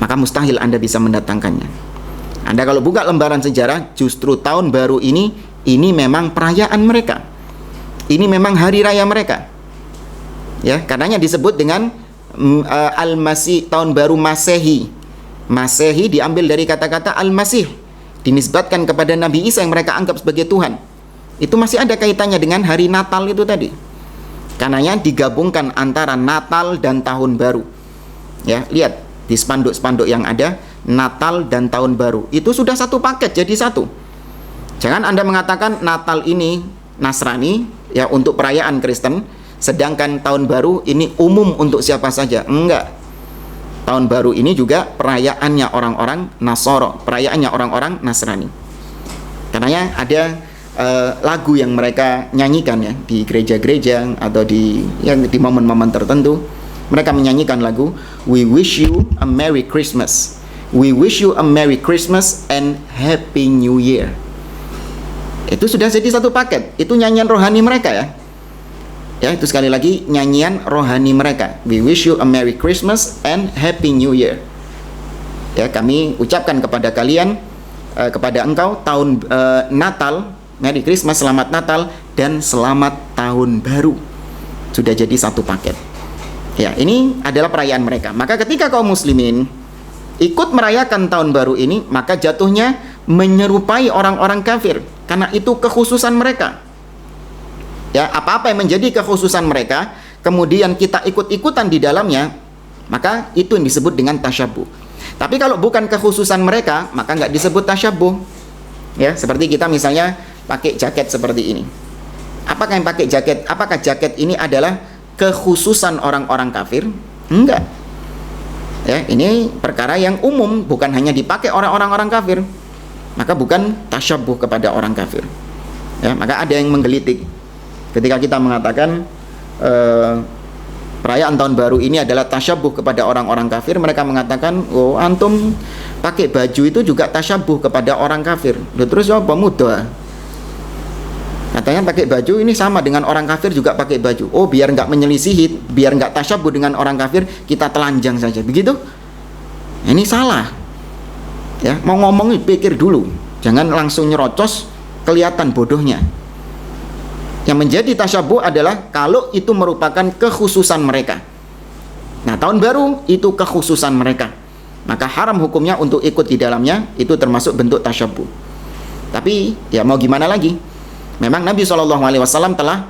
Maka mustahil Anda bisa mendatangkannya. Anda kalau buka lembaran sejarah, justru tahun baru ini memang perayaan mereka. Ini memang hari raya mereka. Ya, karenanya disebut dengan Al-Masih, tahun baru Masehi. Masehi diambil dari kata-kata Al-Masih, dinisbatkan kepada Nabi Isa yang mereka anggap sebagai Tuhan. Itu masih ada kaitannya dengan hari Natal itu tadi. Karenanya digabungkan antara Natal dan tahun baru. Ya, lihat di spanduk-spanduk yang ada, Natal dan tahun baru itu sudah satu paket, jadi satu. Jangan Anda mengatakan Natal ini Nasrani, ya, untuk perayaan Kristen, sedangkan tahun baru ini umum untuk siapa saja. Enggak. Tahun baru ini juga perayaannya orang-orang Nasoro, perayaannya orang-orang Nasrani. Karenanya ada lagu yang mereka nyanyikan, ya, di gereja-gereja atau di momen-momen tertentu. Mereka menyanyikan lagu We wish you a Merry Christmas, We wish you a Merry Christmas and Happy New Year. Itu sudah jadi satu paket. Itu nyanyian rohani mereka, ya. Ya, itu sekali lagi nyanyian rohani mereka. We wish you a Merry Christmas and Happy New Year. Ya, kami ucapkan kepada kalian, kepada engkau tahun Natal, Merry Christmas, selamat Natal, dan selamat tahun baru. Sudah jadi satu paket. Ya, ini adalah perayaan mereka. Maka ketika kaum muslimin ikut merayakan tahun baru ini, maka jatuhnya menyerupai orang-orang kafir, karena itu kekhususan mereka. Ya, apa-apa yang menjadi kekhususan mereka, kemudian kita ikut-ikutan di dalamnya, maka itu yang disebut dengan tasyabuh. Tapi kalau bukan kekhususan mereka, maka nggak disebut tasyabuh. Ya, seperti kita misalnya pakai jaket seperti ini. Apakah yang pakai jaket? Apakah jaket ini adalah kekhususan orang-orang kafir? Enggak. Ya, ini perkara yang umum, bukan hanya dipakai orang-orang kafir. Maka bukan tasyabuh kepada orang kafir. Ya, maka ada yang menggelitik ketika kita mengatakan perayaan tahun baru ini adalah tasyabuh kepada orang-orang kafir. Mereka mengatakan, oh, antum pakai baju itu juga tasyabuh kepada orang kafir. Terus apa mudah? Katanya pakai baju ini sama dengan orang kafir juga pakai baju. Oh, biar nggak menyelisihi, biar nggak tasyabuh dengan orang kafir, kita telanjang saja. Begitu? Ini salah. Ya, mau ngomong pikir dulu. Jangan langsung nyerocos, kelihatan bodohnya. Yang menjadi tasyabuh adalah kalau itu merupakan kekhususan mereka. Nah, tahun baru itu kekhususan mereka. Maka haram hukumnya untuk ikut di dalamnya, itu termasuk bentuk tasyabuh. Tapi ya mau gimana lagi? Memang Nabi SAW telah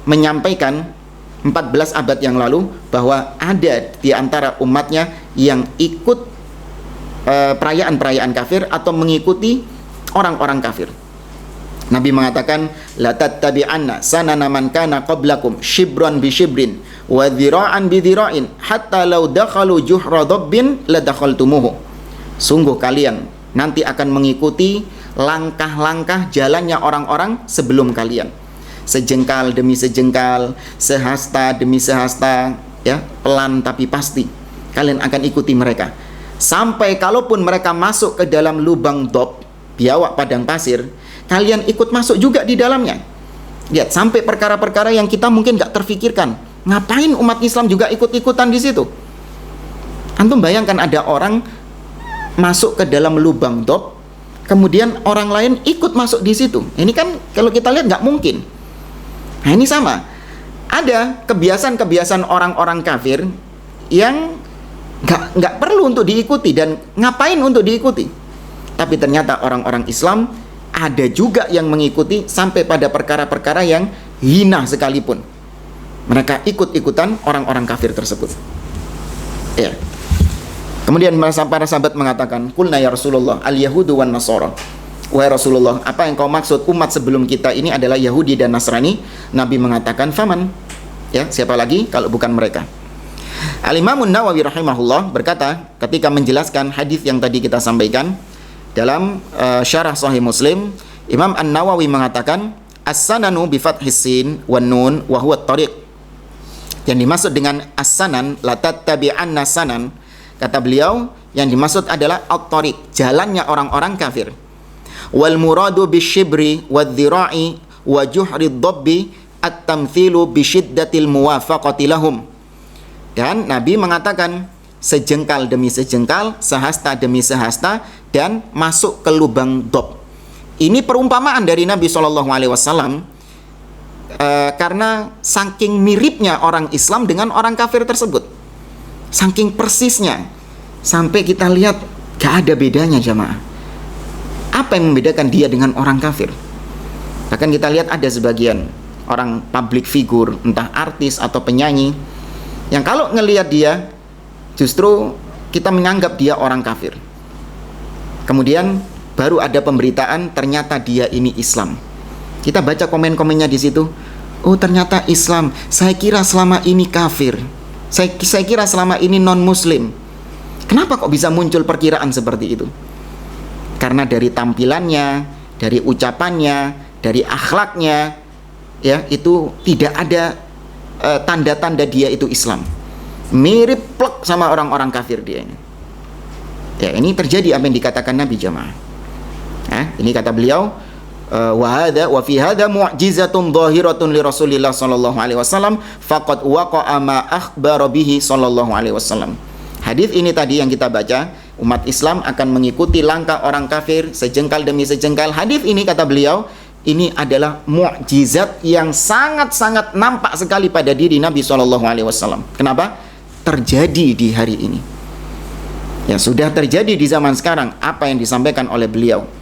menyampaikan 14 abad yang lalu bahwa ada di antara umatnya yang ikut perayaan-perayaan kafir atau mengikuti orang-orang kafir. Nabi mengatakan, la tattabi'anna sanana man kana qablakum shibran bi shibrin wa dhira'an bi dhira'in hatta law dakhalu juhra dhabbin la dakhaltumuhu. Sungguh kalian nanti akan mengikuti langkah-langkah jalannya orang-orang sebelum kalian. Sejengkal demi sejengkal, sehasta demi sehasta, ya, pelan tapi pasti. Kalian akan ikuti mereka. Sampai kalaupun mereka masuk ke dalam lubang dob, biawak padang pasir, kalian ikut masuk juga di dalamnya. Lihat, sampai perkara-perkara yang kita mungkin gak terfikirkan. Ngapain umat Islam juga ikut-ikutan di situ? Antum bayangkan ada orang masuk ke dalam lubang dob, kemudian orang lain ikut masuk di situ. Ini kan kalau kita lihat nggak mungkin. Nah, ini sama. Ada kebiasaan-kebiasaan orang-orang kafir yang nggak perlu untuk diikuti, dan ngapain untuk diikuti. Tapi ternyata orang-orang Islam ada juga yang mengikuti sampai pada perkara-perkara yang hina sekalipun. Mereka ikut-ikutan orang-orang kafir tersebut. Ya. Kemudian para sahabat mengatakan, "Qulna ya Rasulullah, al-yahudu wan nasara." Wahai Rasulullah, apa yang kau maksud umat sebelum kita ini adalah Yahudi dan Nasrani? Nabi mengatakan, "Faman?" Ya, siapa lagi kalau bukan mereka? Al-Imam Nawawi rahimahullah berkata ketika menjelaskan hadis yang tadi kita sampaikan dalam syarah Sahih Muslim, Imam An-Nawawi mengatakan as-sananu bi fathis sin wan nun wa huwa at-tariq. Yang dimaksud dengan as-sanan la tattabi'anna sanan, kata beliau, yang dimaksud adalah at-tariq, jalannya orang-orang kafir. Wal muradu bisyibri wadh-dhira'i wa juhri ad-dabbi at-tamthilu bi syiddatil muwafaqati lahum. Dan Nabi mengatakan sejengkal demi sejengkal, sehasta demi sehasta, dan masuk ke lubang dob. Ini perumpamaan dari Nabi SAW karena saking miripnya orang Islam dengan orang kafir tersebut, saking persisnya, sampai kita lihat gak ada bedanya jamaah. Apa yang membedakan dia dengan orang kafir? Bahkan kita lihat ada sebagian orang public figure, entah artis atau penyanyi, yang kalau ngelihat dia justru kita menganggap dia orang kafir. Kemudian baru ada pemberitaan ternyata dia ini Islam. Kita baca komen-komennya di situ. Oh, ternyata Islam. Saya kira selama ini kafir. Saya kira selama ini non-muslim. Kenapa kok bisa muncul perkiraan seperti itu? Karena dari tampilannya, dari ucapannya, dari akhlaknya, ya, itu tidak ada tanda-tanda dia itu Islam. Mirip plek sama orang-orang kafir dia ini. Ya, ini terjadi apa yang dikatakan Nabi jamaah. Ini kata beliau, wa fi hadza mu'jizatun dhahiratun li Rasulillah sallallahu alaihi wasallam faqad waqa'a ma akhbara bihi sallallahu alaihi wasallam. Hadis ini tadi yang kita baca, umat Islam akan mengikuti langkah orang kafir sejengkal demi sejengkal. Hadis ini kata beliau, ini adalah mukjizat yang sangat-sangat nampak sekali pada diri Nabi SAW. Kenapa? Terjadi di hari ini. Ya, sudah terjadi di zaman sekarang apa yang disampaikan oleh beliau.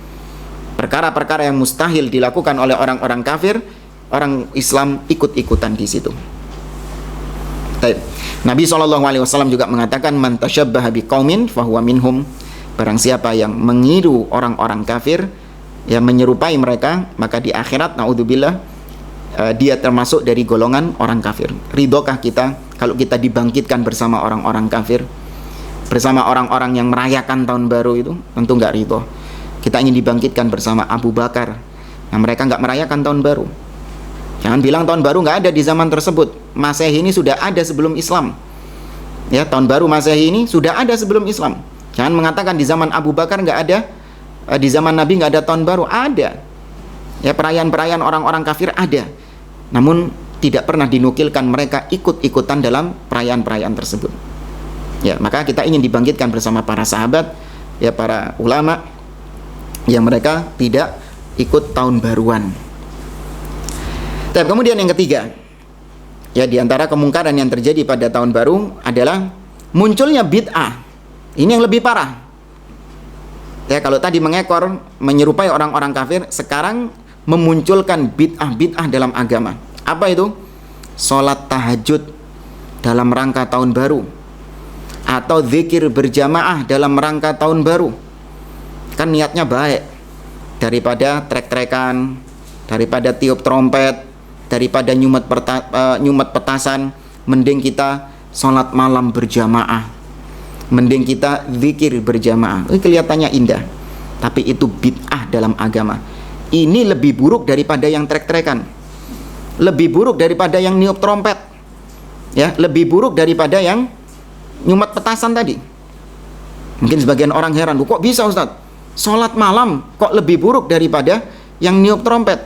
Perkara-perkara yang mustahil dilakukan oleh orang-orang kafir, orang Islam ikut-ikutan di situ. Nabi SAW juga mengatakan man tasyabbaha biqaumin fahuwa minhum. Barang siapa yang meniru orang-orang kafir, yang menyerupai mereka, maka di akhirat naudzubillah dia termasuk dari golongan orang kafir. Ridhokah kita kalau kita dibangkitkan bersama orang-orang kafir, bersama orang-orang yang merayakan tahun baru itu? Tentu nggak ridho. Kita ingin dibangkitkan bersama Abu Bakar, yang mereka nggak merayakan tahun baru. Jangan bilang tahun baru nggak ada di zaman tersebut. Masehi ini sudah ada sebelum Islam. Ya, tahun baru Masehi ini sudah ada sebelum Islam. Jangan mengatakan di zaman Abu Bakar nggak ada. Di zaman Nabi nggak ada tahun baru, ada. Ya, perayaan-perayaan orang-orang kafir ada. Namun tidak pernah dinukilkan mereka ikut-ikutan dalam perayaan-perayaan tersebut. Ya, maka kita ingin dibangkitkan bersama para sahabat, ya, para ulama yang mereka tidak ikut tahun baruan. Kemudian yang ketiga, ya, di antara kemungkaran yang terjadi pada tahun baru adalah munculnya bid'ah. Ini yang lebih parah. Ya, kalau tadi mengekor, menyerupai orang-orang kafir, sekarang memunculkan bid'ah-bid'ah dalam agama. Apa itu? Sholat tahajud dalam rangka tahun baru, atau zikir berjamaah dalam rangka tahun baru. Kan niatnya baik. Daripada trek-trekan, daripada tiup trompet, daripada nyumet petasan, mending kita sholat malam berjamaah, mending kita zikir berjamaah. Ini kelihatannya indah, tapi itu bid'ah dalam agama. Ini lebih buruk daripada yang trek-trekan, lebih buruk daripada yang niup trompet, ya, lebih buruk daripada yang nyumet petasan tadi. Mungkin sebagian orang heran, kok bisa Ustaz? Sholat malam kok lebih buruk daripada yang niup trompet?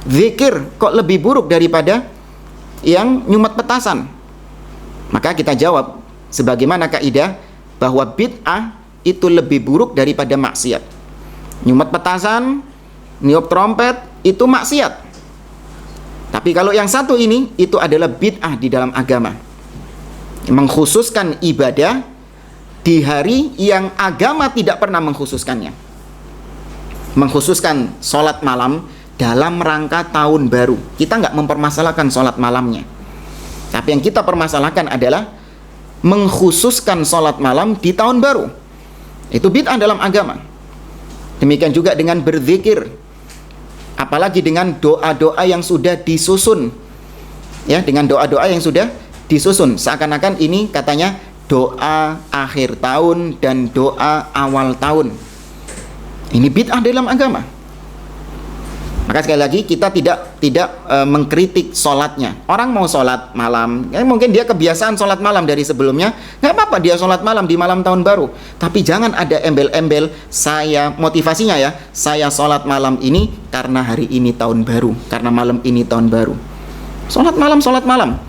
Zikir kok lebih buruk daripada yang nyumet petasan? Maka kita jawab sebagaimana kaidah bahwa bid'ah itu lebih buruk daripada maksiat. Nyumet petasan, niup trompet itu maksiat. Tapi kalau yang satu ini, itu adalah bid'ah di dalam agama. Mengkhususkan ibadah di hari yang agama tidak pernah mengkhususkannya. Mengkhususkan sholat malam dalam rangka tahun baru. Kita nggak mempermasalahkan sholat malamnya. Tapi yang kita permasalahkan adalah mengkhususkan sholat malam di tahun baru. Itu bid'ah dalam agama. Demikian juga dengan berzikir, apalagi dengan doa-doa yang sudah disusun, ya, dengan doa-doa yang sudah disusun seakan-akan ini katanya doa akhir tahun dan doa awal tahun. Ini bid'ah dalam agama. Maka sekali lagi kita tidak mengkritik sholatnya. Orang mau sholat malam, mungkin dia kebiasaan sholat malam dari sebelumnya, nggak apa-apa dia sholat malam di malam tahun baru. Tapi jangan ada embel-embel motivasinya ya, saya sholat malam ini karena hari ini tahun baru, karena malam ini tahun baru. Sholat malam.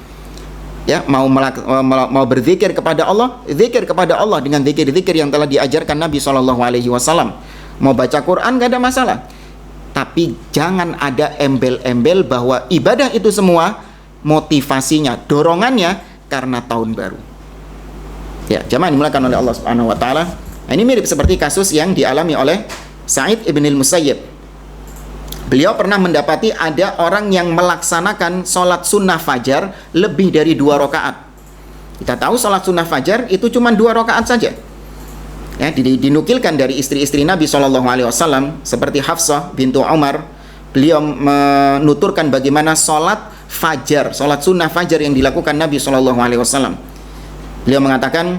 Ya, mau berzikir kepada Allah, zikir kepada Allah dengan zikir-zikir yang telah diajarkan Nabi SAW. Mau baca Quran nggak ada masalah. Tapi jangan ada embel-embel bahwa ibadah itu semua motivasinya, dorongannya karena tahun baru. Ya, jamaah dimulakan oleh Allah Subhanahu wa taala. Nah, ini mirip seperti kasus yang dialami oleh Sa'id ibn al-Musayyib. Beliau pernah mendapati ada orang yang melaksanakan sholat sunnah fajar lebih dari 2 rakaat. Kita tahu sholat sunnah fajar itu cuma 2 rakaat saja. Ya, dinukilkan dari istri-istri Nabi SAW seperti Hafsah bintu Umar. Beliau menuturkan bagaimana sholat fajar, sholat sunnah fajar yang dilakukan Nabi SAW. Beliau mengatakan,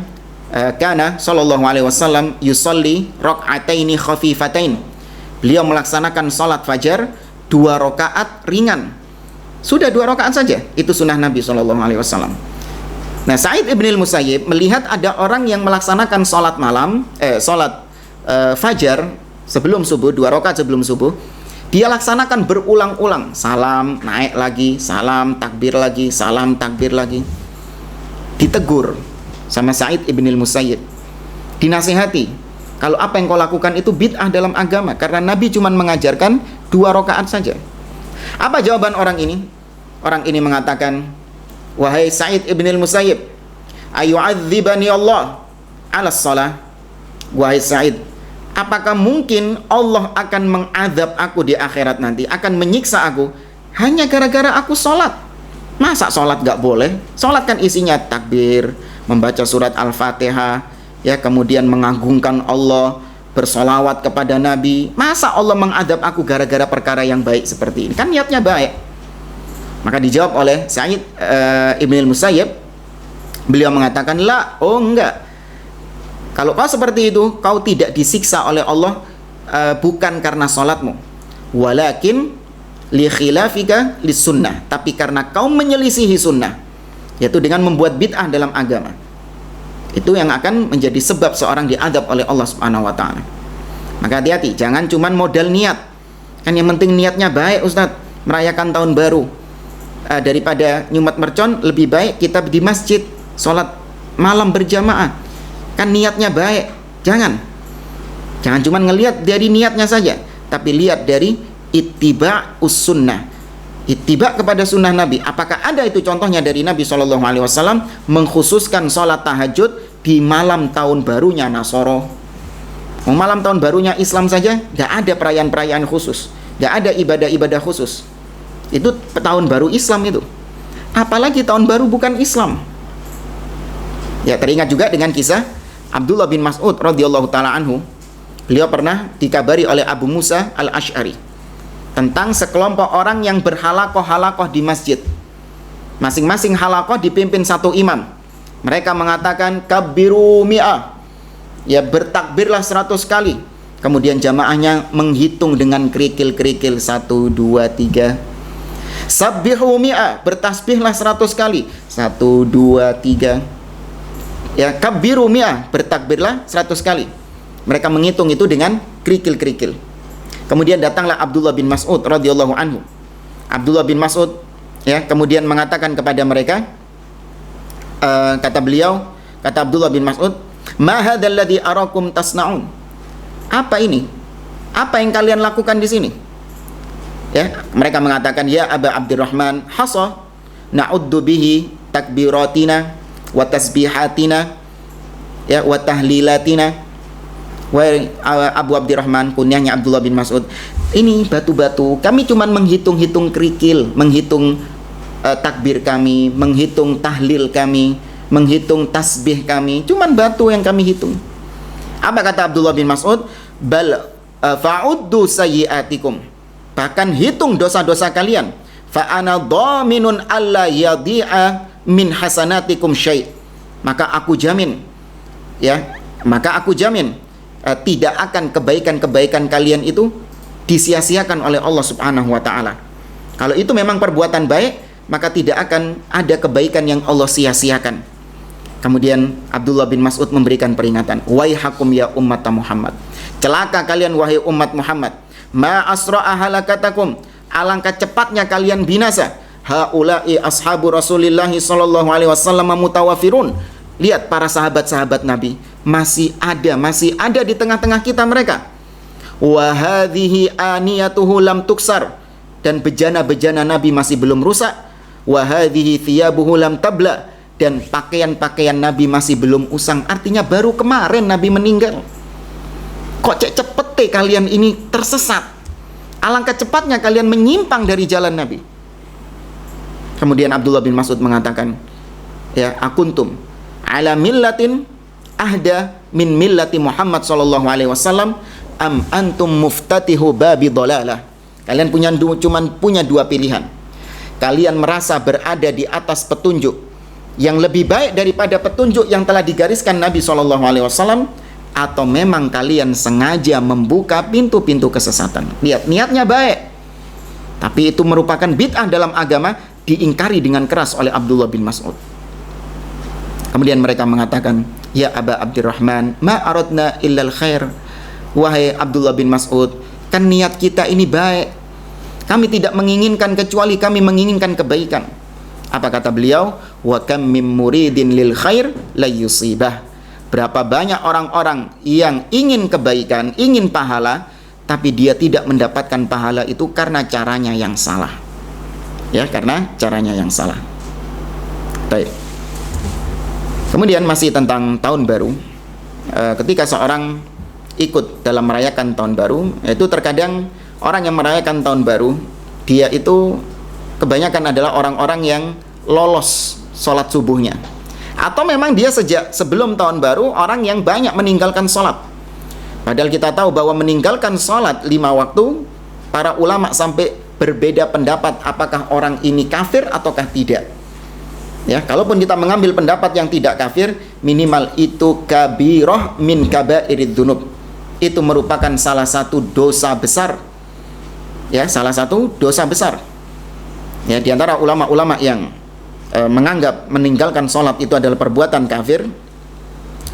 kana SAW yusalli rak'ataini khafifatain. Beliau melaksanakan sholat fajar 2 rakaat ringan. Sudah 2 rakaat saja, itu sunnah Nabi SAW. Nah, Sa'id ibn al-Musayyib melihat ada orang yang melaksanakan sholat fajar sebelum subuh, 2 rakaat sebelum subuh. Dia laksanakan berulang-ulang, salam, naik lagi, salam, takbir lagi, salam, takbir lagi. Ditegur sama Sa'id ibn al-Musayyib, dinasihati, kalau apa yang kau lakukan itu bid'ah dalam agama, karena Nabi cuma mengajarkan 2 rakaat saja. Apa jawaban orang ini? Orang ini mengatakan, wahai Sa'id ibn al-Musayyib, ayu'adzibani Allah ala shalah. Wahai Sa'id, apakah mungkin Allah akan mengadab aku di akhirat nanti, akan menyiksa aku hanya gara-gara aku sholat? Masa sholat gak boleh? Sholat kan isinya takbir, membaca surat Al-Fatihah, ya, kemudian mengagungkan Allah, bersolawat kepada Nabi. Masa Allah mengadab aku gara-gara perkara yang baik seperti ini? Kan niatnya baik. Maka dijawab oleh Sa'id ibn al-Musayyib, beliau mengatakan, la, oh enggak, kalau kau seperti itu, kau tidak disiksa oleh Allah bukan karena sholatmu, walakin li khilafika lis sunnah, tapi karena kau menyelisihi sunnah, yaitu dengan membuat bid'ah dalam agama. Itu yang akan menjadi sebab seorang diadab oleh Allah Subhanahu wa taala. Maka hati-hati, jangan cuman modal niat. Kan yang penting niatnya baik, Ustadz, merayakan tahun baru. Daripada nyumat mercon, lebih baik kita di masjid sholat malam berjamaah. Kan niatnya baik. Jangan cuman ngelihat dari niatnya saja, tapi lihat dari ittiba us-sunnah, ittiba kepada sunnah Nabi. Apakah ada itu contohnya dari Nabi SAW mengkhususkan sholat tahajud di malam tahun barunya Nasoro? Malam tahun barunya Islam saja gak ada perayaan-perayaan khusus, gak ada ibadah-ibadah khusus. Itu tahun baru Islam itu, apalagi tahun baru bukan Islam. Ya, teringat juga dengan kisah Abdullah bin Mas'ud radhiyallahu ta'ala anhu. Beliau pernah dikabari oleh Abu Musa al-Ash'ari tentang sekelompok orang yang berhalakoh-halakoh di masjid. Masing-masing halakoh dipimpin satu imam. Mereka mengatakan kabbiru mi'ah, ya, bertakbirlah 100 kali. Kemudian jamaahnya menghitung dengan kerikil-kerikil, 1, 2, 3. Sabbihu mi'ah, bertasbihlah 100 kali, 1, 2, 3. Ya, kabbiru mi'ah, bertakbirlah 100 kali. Mereka menghitung itu dengan kerikil-kerikil. Kemudian datanglah Abdullah bin Mas'ud radhiyallahu anhu. Abdullah bin Mas'ud, ya, kemudian mengatakan kepada mereka, kata Abdullah bin Mas'ud, ma hadzal ladzi arakum tasnaun. Apa ini? Apa yang kalian lakukan di sini? Ya, mereka mengatakan, ya Aba Abdurrahman, hasa na'uddu bihi takbiratina wa tasbihatina, ya, wa tahlilatina. Wahai Abu Abdurrahman, kunyahnya Abdullah bin Mas'ud, ini batu-batu, kami cuma menghitung-hitung kerikil, menghitung takbir kami, menghitung tahlil kami, menghitung tasbih kami, cuma batu yang kami hitung. Apa kata Abdullah bin Mas'ud? Bal fa'uddu sayyi'atikum, bahkan hitung dosa-dosa kalian. Fa ana dhaminun alla yadhi'a min hasanatikum syai'. Maka aku jamin, ya, tidak akan kebaikan-kebaikan kalian itu disia-siakan oleh Allah Subhanahu wa taala. Kalau itu memang perbuatan baik, maka tidak akan ada kebaikan yang Allah sia-siakan. Kemudian Abdullah bin Mas'ud memberikan peringatan, waihakum ya ummat Muhammad, celaka kalian wahai umat Muhammad, ma asra'a halakatakum, alangkah cepatnya kalian binasa. Haula'i ashabu Rasulillah sallallahu alaihi wasallam mutawafirun. Lihat para sahabat-sahabat Nabi masih ada di tengah-tengah kita mereka. Wa hadhihi aniyatuhu lam tuksar, dan bejana-bejana Nabi masih belum rusak. Wa hadhihi thiyabuhu lam tabla, dan pakaian-pakaian Nabi masih belum usang. Artinya baru kemarin Nabi meninggal. Kok cepet kalian ini tersesat? Alangkah cepatnya kalian menyimpang dari jalan Nabi. Kemudian Abdullah bin Mas'ud mengatakan, ya, akuntum ala millatin ahda min millati Muhammad sallallahu alaihi wasallam am antum muftatihu babi dhalalah. Kalian cuman punya dua pilihan. Kalian merasa berada di atas petunjuk yang lebih baik daripada petunjuk yang telah digariskan Nabi sallallahu alaihi wasallam, atau memang kalian sengaja membuka pintu-pintu kesesatan. Lihat, niatnya baik, tapi itu merupakan bid'ah dalam agama, diingkari dengan keras oleh Abdullah bin Mas'ud. Kemudian mereka mengatakan, ya Aba Abdurrahman, ma aradna illal khair. Wahai Abdullah bin Mas'ud, kan niat kita ini baik, kami tidak menginginkan kecuali kami menginginkan kebaikan. Apa kata beliau? Wa kam mim muridin lil khair la yusibah. Berapa banyak orang-orang yang ingin kebaikan, ingin pahala, tapi dia tidak mendapatkan pahala itu karena caranya yang salah. Ya, karena caranya yang salah. Baik. Kemudian masih tentang tahun baru. Ketika seorang ikut dalam merayakan tahun baru, itu terkadang orang yang merayakan tahun baru, dia itu kebanyakan adalah orang-orang yang lolos sholat subuhnya. Atau memang dia sejak sebelum tahun baru orang yang banyak meninggalkan sholat. Padahal kita tahu bahwa meninggalkan sholat 5 waktu, para ulama sampai berbeda pendapat apakah orang ini kafir ataukah tidak. Ya, kalaupun kita mengambil pendapat yang tidak kafir, minimal itu kabirah min kabairid dzunub. Itu merupakan salah satu dosa besar. Ya, salah satu dosa besar. Ya, di antara ulama-ulama yang menganggap meninggalkan sholat itu adalah perbuatan kafir,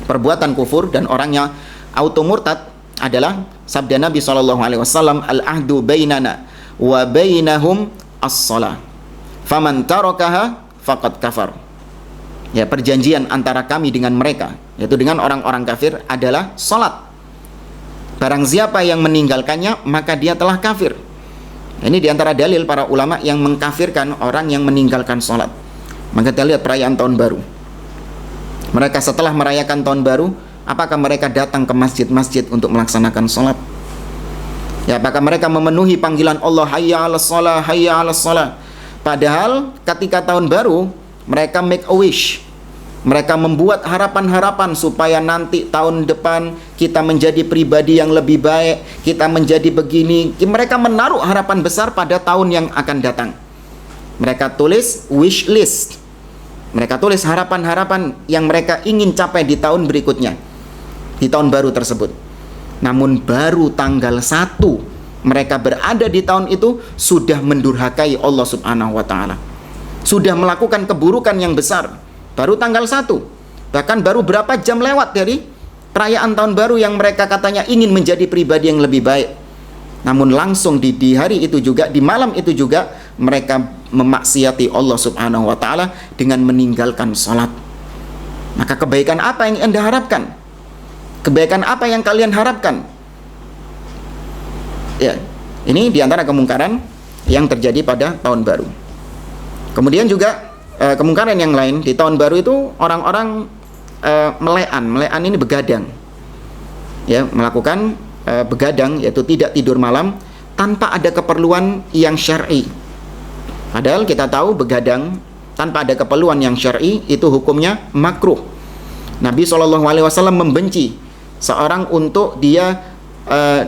perbuatan kufur, dan orangnya auto murtad adalah sabda Nabi SAW, al-ahdu bainana wa bainahum as-shalah faman tarakaha faqad kafar. Ya, perjanjian antara kami dengan mereka, yaitu dengan orang-orang kafir, adalah sholat. Barang siapa yang meninggalkannya, maka dia telah kafir. Ini diantara dalil para ulama yang mengkafirkan orang yang meninggalkan sholat. Maka kita lihat perayaan tahun baru. Mereka setelah merayakan tahun baru, apakah mereka datang ke masjid-masjid untuk melaksanakan sholat? Ya, apakah mereka memenuhi panggilan Allah, hayya 'alas shalah, hayya 'alas shalah? Padahal ketika tahun baru, mereka make a wish. Mereka membuat harapan-harapan supaya nanti tahun depan kita menjadi pribadi yang lebih baik, kita menjadi begini. Mereka menaruh harapan besar pada tahun yang akan datang. Mereka tulis wish list. Mereka tulis harapan-harapan yang mereka ingin capai di tahun berikutnya, di tahun baru tersebut. Namun baru tanggal 1 mereka berada di tahun itu sudah mendurhakai Allah Subhanahu wa ta'ala, sudah melakukan keburukan yang besar. Baru tanggal 1, bahkan baru berapa jam lewat dari perayaan tahun baru yang mereka katanya ingin menjadi pribadi yang lebih baik. Namun langsung di hari itu juga, di malam itu juga, mereka memaksiati Allah Subhanahu wa ta'ala dengan meninggalkan sholat. Maka kebaikan apa yang Anda harapkan? Kebaikan apa yang kalian harapkan? Ya, ini diantara kemungkaran yang terjadi pada tahun baru. Kemudian juga kemungkaran yang lain di tahun baru itu orang-orang melean ini begadang. Ya, melakukan begadang, yaitu tidak tidur malam tanpa ada keperluan yang syar'i. Padahal kita tahu begadang tanpa ada keperluan yang syar'i itu hukumnya makruh. Nabi SAW membenci seorang untuk dia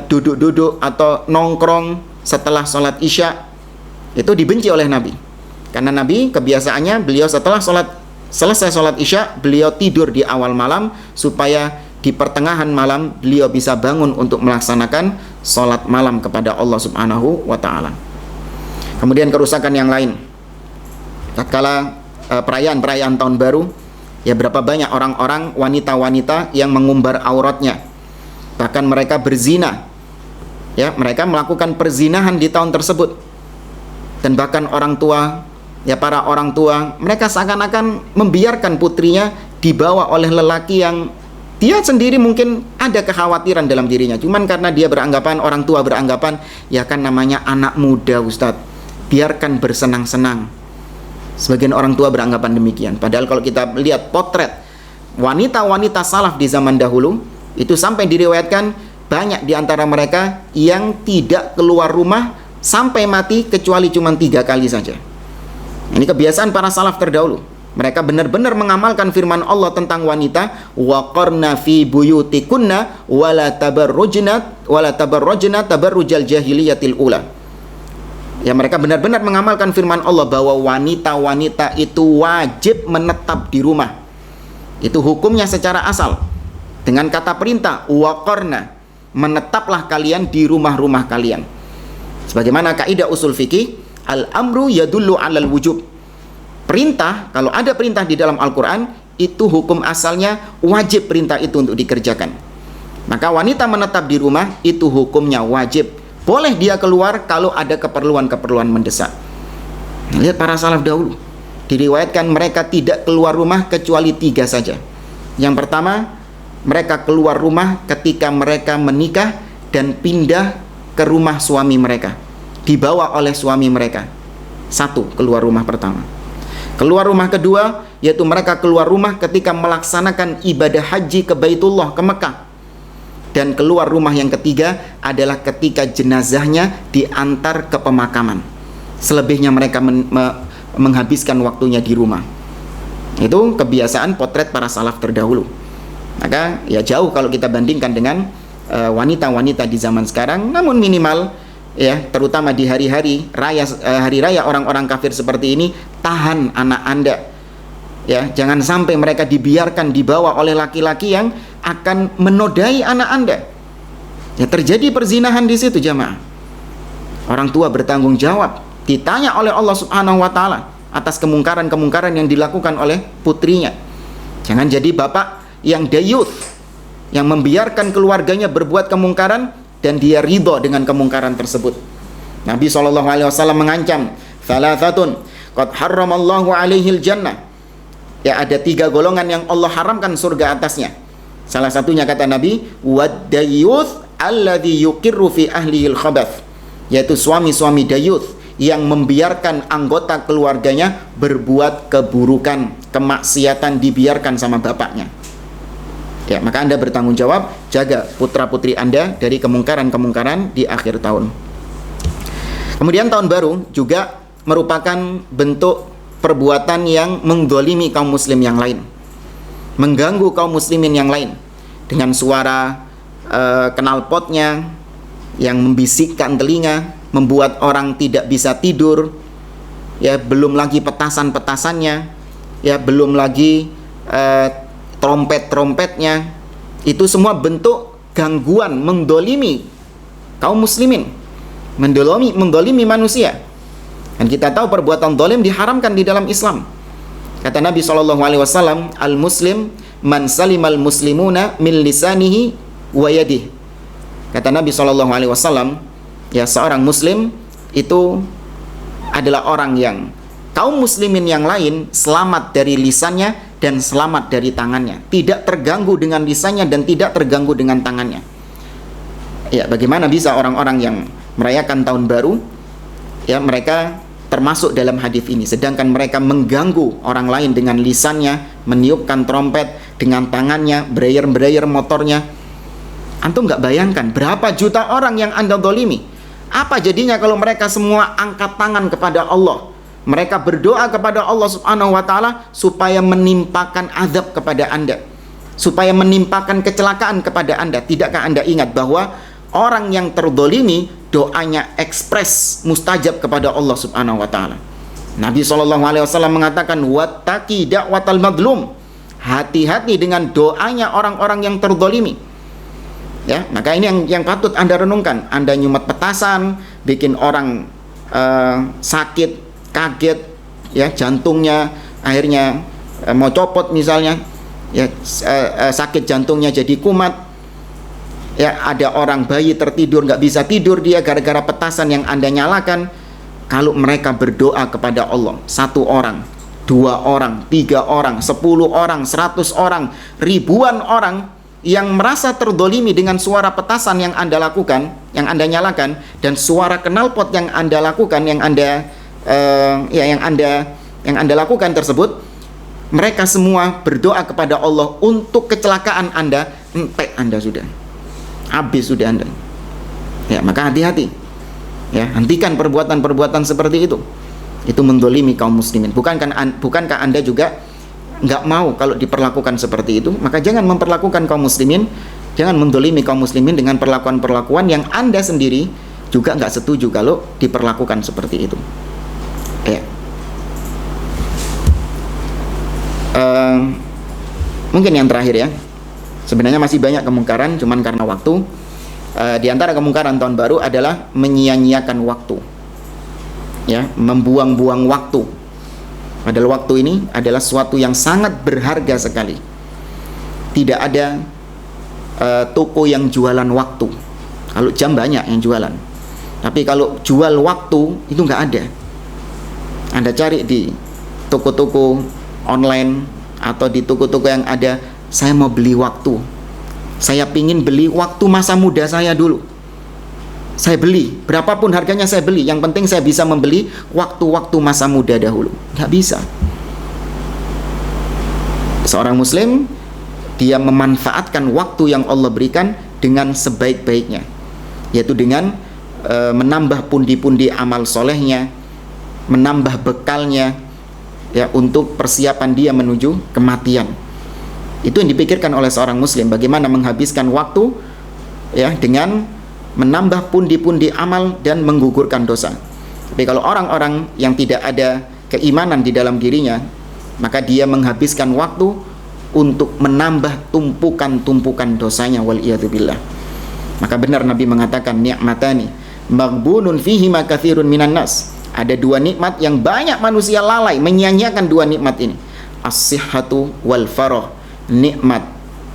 duduk-duduk atau nongkrong setelah sholat isya. Itu dibenci oleh Nabi. Karena Nabi kebiasaannya beliau setelah selesai sholat Isya, beliau tidur di awal malam supaya di pertengahan malam beliau bisa bangun untuk melaksanakan sholat malam kepada Allah Subhanahu wa ta'ala. Kemudian kerusakan yang lain, tatkala perayaan tahun baru, ya berapa banyak orang-orang wanita-wanita yang mengumbar auratnya, bahkan mereka berzina, ya mereka melakukan perzinahan di tahun tersebut. Dan bahkan orang tua, ya para orang tua, mereka seakan-akan membiarkan putrinya dibawa oleh lelaki yang dia sendiri mungkin ada kekhawatiran dalam dirinya, cuman karena dia beranggapan, orang tua beranggapan, ya kan namanya anak muda Ustadz, biarkan bersenang-senang. Sebagian orang tua beranggapan demikian. Padahal kalau kita lihat potret wanita-wanita salaf di zaman dahulu, itu sampai diriwayatkan banyak di antara mereka yang tidak keluar rumah sampai mati kecuali cuma 3 kali saja. Ini kebiasaan para salaf terdahulu. Mereka benar-benar mengamalkan firman Allah tentang wanita, waqarna fi buyutikunna wala tabarrujna tabarrujal jahiliyatil ula. Ya, mereka benar-benar mengamalkan firman Allah bahwa wanita-wanita itu wajib menetap di rumah. Itu hukumnya secara asal. Dengan kata perintah, waqarna, menetaplah kalian di rumah-rumah kalian. Sebagaimana kaidah usul fikih, al-amru yadullu 'alal wujub. Perintah, kalau ada perintah di dalam Al-Quran, itu hukum asalnya wajib perintah itu untuk dikerjakan. Maka wanita menetap di rumah, itu hukumnya wajib. Boleh dia keluar kalau ada keperluan-keperluan mendesak. Lihat para salaf dahulu, diriwayatkan mereka tidak keluar rumah kecuali 3 saja. Yang pertama, mereka keluar rumah ketika mereka menikah dan pindah ke rumah suami mereka, dibawa oleh suami mereka. 1, keluar rumah pertama. Keluar rumah kedua, yaitu mereka keluar rumah ketika melaksanakan ibadah haji ke Baitullah, ke Mekah. Dan keluar rumah yang ketiga adalah ketika jenazahnya diantar ke pemakaman. Selebihnya mereka menghabiskan waktunya di rumah. Itu kebiasaan potret para salaf terdahulu. Maka ya jauh kalau kita bandingkan dengan wanita-wanita di zaman sekarang. Namun minimal, ya terutama di hari-hari raya orang-orang kafir seperti ini, tahan anak Anda, ya jangan sampai mereka dibiarkan dibawa oleh laki-laki yang akan menodai anak Anda. Ya terjadi perzinahan di situ jamaah. Orang tua bertanggung jawab, ditanya oleh Allah Subhanahu wa taala atas kemungkaran-kemungkaran yang dilakukan oleh putrinya. Jangan jadi bapak yang dayuth, yang membiarkan keluarganya berbuat kemungkaran dan dia ridho dengan kemungkaran tersebut. Nabi SAW mengancam, "Thalathatun qad harramallahu alaihil jannah." Ya, ada 3 golongan yang Allah haramkan surga atasnya. Salah satunya kata Nabi, "Wad-dayyuth alladhi yuqirru fi ahlihil khabath." Yaitu suami-suami dayuth yang membiarkan anggota keluarganya berbuat keburukan, kemaksiatan, dibiarkan sama bapaknya. Ya, maka Anda bertanggung jawab jaga putra-putri Anda dari kemungkaran-kemungkaran di akhir tahun. Kemudian tahun baru juga merupakan bentuk perbuatan yang mendolimi kaum muslim yang lain, mengganggu kaum muslimin yang lain dengan suara knalpotnya yang membisikkan telinga, membuat orang tidak bisa tidur. Ya, belum lagi petasan-petasannya, ya belum lagi trompet-trompetnya. Itu semua bentuk gangguan, mendolimi kaum muslimin, mendolimi manusia. Dan kita tahu perbuatan dolim diharamkan di dalam Islam. Kata Nabi SAW, "Al-muslim man salimal muslimuna min lisanihi wa yadihi." Kata Nabi SAW, ya seorang muslim itu adalah orang yang kaum muslimin yang lain selamat dari lisannya dan selamat dari tangannya, tidak terganggu dengan lisannya dan tidak terganggu dengan tangannya. Ya, bagaimana bisa orang-orang yang merayakan tahun baru, ya mereka termasuk dalam hadis ini, sedangkan mereka mengganggu orang lain dengan lisannya, meniupkan trompet, dengan tangannya, brayer-brayer motornya. Antum nggak bayangkan berapa juta orang yang Anda dolimi. Apa jadinya kalau mereka semua angkat tangan kepada Allah? Mereka berdoa kepada Allah Subhanahu wa ta'ala supaya menimpakan azab kepada Anda, supaya menimpakan kecelakaan kepada Anda. Tidakkah Anda ingat bahwa orang yang terdolimi doanya ekspres mustajab kepada Allah Subhanahu wa ta'ala? Nabi SAW mengatakan, wattaqi da'watal madlum, hati-hati dengan doanya orang-orang yang terzalimi. Ya, maka ini yang patut Anda renungkan. Anda nyumet petasan, bikin orang sakit, kaget, ya, jantungnya akhirnya mau copot misalnya, ya, sakit jantungnya jadi kumat. Ya, ada orang bayi tertidur nggak bisa tidur dia gara-gara petasan yang Anda nyalakan. Kalau mereka berdoa kepada Allah, 1 orang, 2 orang, 3 orang, 10 orang, 100 orang, ribuan orang yang merasa terdolimi dengan suara petasan yang Anda lakukan, yang Anda nyalakan, dan suara knalpot yang Anda lakukan, yang Anda lakukan tersebut, mereka semua berdoa kepada Allah untuk kecelakaan Anda, entek Anda sudah, habis sudah Anda. Ya, maka hati-hati. Ya, hentikan perbuatan-perbuatan seperti itu. Itu mendolimi kaum muslimin. Bukankah Anda juga nggak mau kalau diperlakukan seperti itu? Maka jangan memperlakukan kaum muslimin, jangan mendolimi kaum muslimin dengan perlakuan-perlakuan yang Anda sendiri juga nggak setuju kalau diperlakukan seperti itu. Ya. Mungkin yang terakhir ya. Sebenarnya masih banyak kemungkaran, cuman karena waktu. Di antara kemungkaran tahun baru adalah menyia-nyiakan waktu. Ya, membuang-buang waktu. Padahal waktu ini adalah sesuatu yang sangat berharga sekali. Tidak ada toko yang jualan waktu. Kalau jam banyak yang jualan, tapi kalau jual waktu itu nggak ada. Anda cari di toko-toko online atau di toko-toko yang ada, saya mau beli waktu. Saya pingin beli waktu masa muda saya dulu. Saya beli, berapapun harganya saya beli. Yang penting saya bisa membeli waktu-waktu masa muda dahulu. Nggak bisa. Seorang muslim, dia memanfaatkan waktu yang Allah berikan dengan sebaik-baiknya, yaitu dengan menambah pundi-pundi amal solehnya, menambah bekalnya, ya, untuk persiapan dia menuju kematian. Itu yang dipikirkan oleh seorang muslim, bagaimana menghabiskan waktu, ya, dengan menambah pundi-pundi amal dan menggugurkan dosa. Tapi kalau orang-orang yang tidak ada keimanan di dalam dirinya, maka dia menghabiskan waktu untuk menambah tumpukan-tumpukan dosanya, waliyadzubillah. Maka benar Nabi mengatakan, ni'matani maghbunun fihima katsirun minan nas. Ada 2 nikmat yang banyak manusia lalai, menyia-nyiakan 2 nikmat ini. As-sihhatu wal farah. Nikmat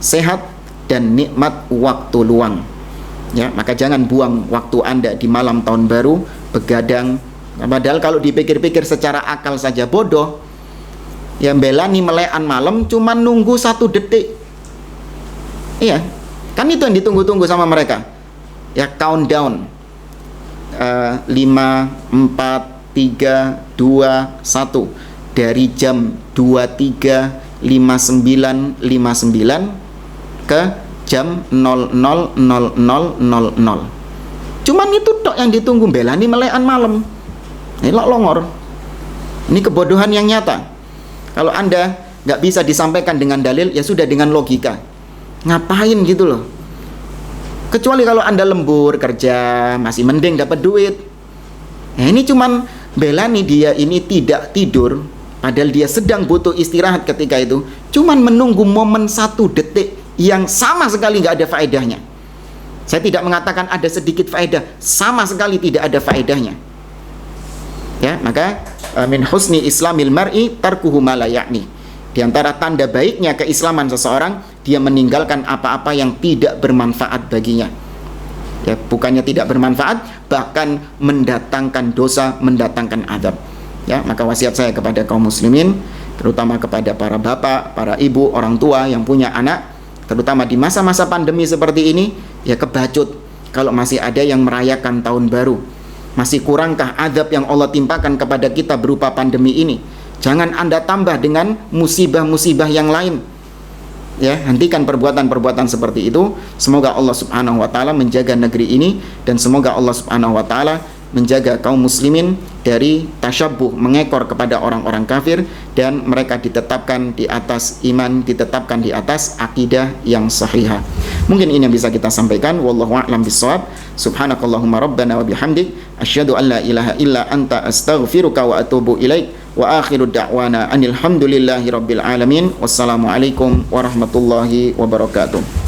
sehat dan nikmat waktu luang. Ya, maka jangan buang waktu Anda di malam tahun baru begadang. Padahal kalau dipikir-pikir secara akal saja bodoh. Ya, belani melekan malam cuma nunggu 1 detik. Iya, kan itu yang ditunggu-tunggu sama mereka. Ya, countdown. 5, 4, 3, 2, 1. Dari jam 23.59.59 ke jam 00.00.00. Cuman itu tok yang ditunggu, belani melekan malam. Ini longor. Ini kebodohan yang nyata. Kalau Anda nggak bisa disampaikan dengan dalil, ya sudah dengan logika. Ngapain gitu loh? Kecuali kalau Anda lembur kerja, masih mending dapat duit. Nah, ini cuman belani dia ini tidak tidur, padahal dia sedang butuh istirahat ketika itu, cuman menunggu momen 1 detik yang sama sekali nggak ada faedahnya. Saya tidak mengatakan ada sedikit faedah, sama sekali tidak ada faedahnya. Ya, maka min husni islamil mar'i tarkuhu ma la ya'ni. Di antara tanda baiknya keislaman seseorang, dia meninggalkan apa-apa yang tidak bermanfaat baginya. Ya, bukannya tidak bermanfaat, bahkan mendatangkan dosa, mendatangkan azab. Ya, maka wasiat saya kepada kaum muslimin, terutama kepada para bapak, para ibu, orang tua yang punya anak, terutama di masa-masa pandemi seperti ini, ya kebacut kalau masih ada yang merayakan tahun baru. Masih kurangkah azab yang Allah timpakan kepada kita berupa pandemi ini? Jangan Anda tambah dengan musibah-musibah yang lain. Ya, hentikan perbuatan-perbuatan seperti itu. Semoga Allah Subhanahu wa taala menjaga negeri ini, dan semoga Allah Subhanahu wa taala menjaga kaum muslimin dari tasyabbuh, mengekor kepada orang-orang kafir, dan mereka ditetapkan di atas iman, ditetapkan di atas akidah yang sahihah. Mungkin ini yang bisa kita sampaikan. Wallahu a'lam bishawab. Subhanakallahumma rabbana wa bihamdik asyhadu an la ilaha illa anta astaghfiruka wa atubu ilaik. Wa akhiru da'wana anil hamdulillahi rabbil alamin. Wassalamualaikum warahmatullahi wabarakatuh.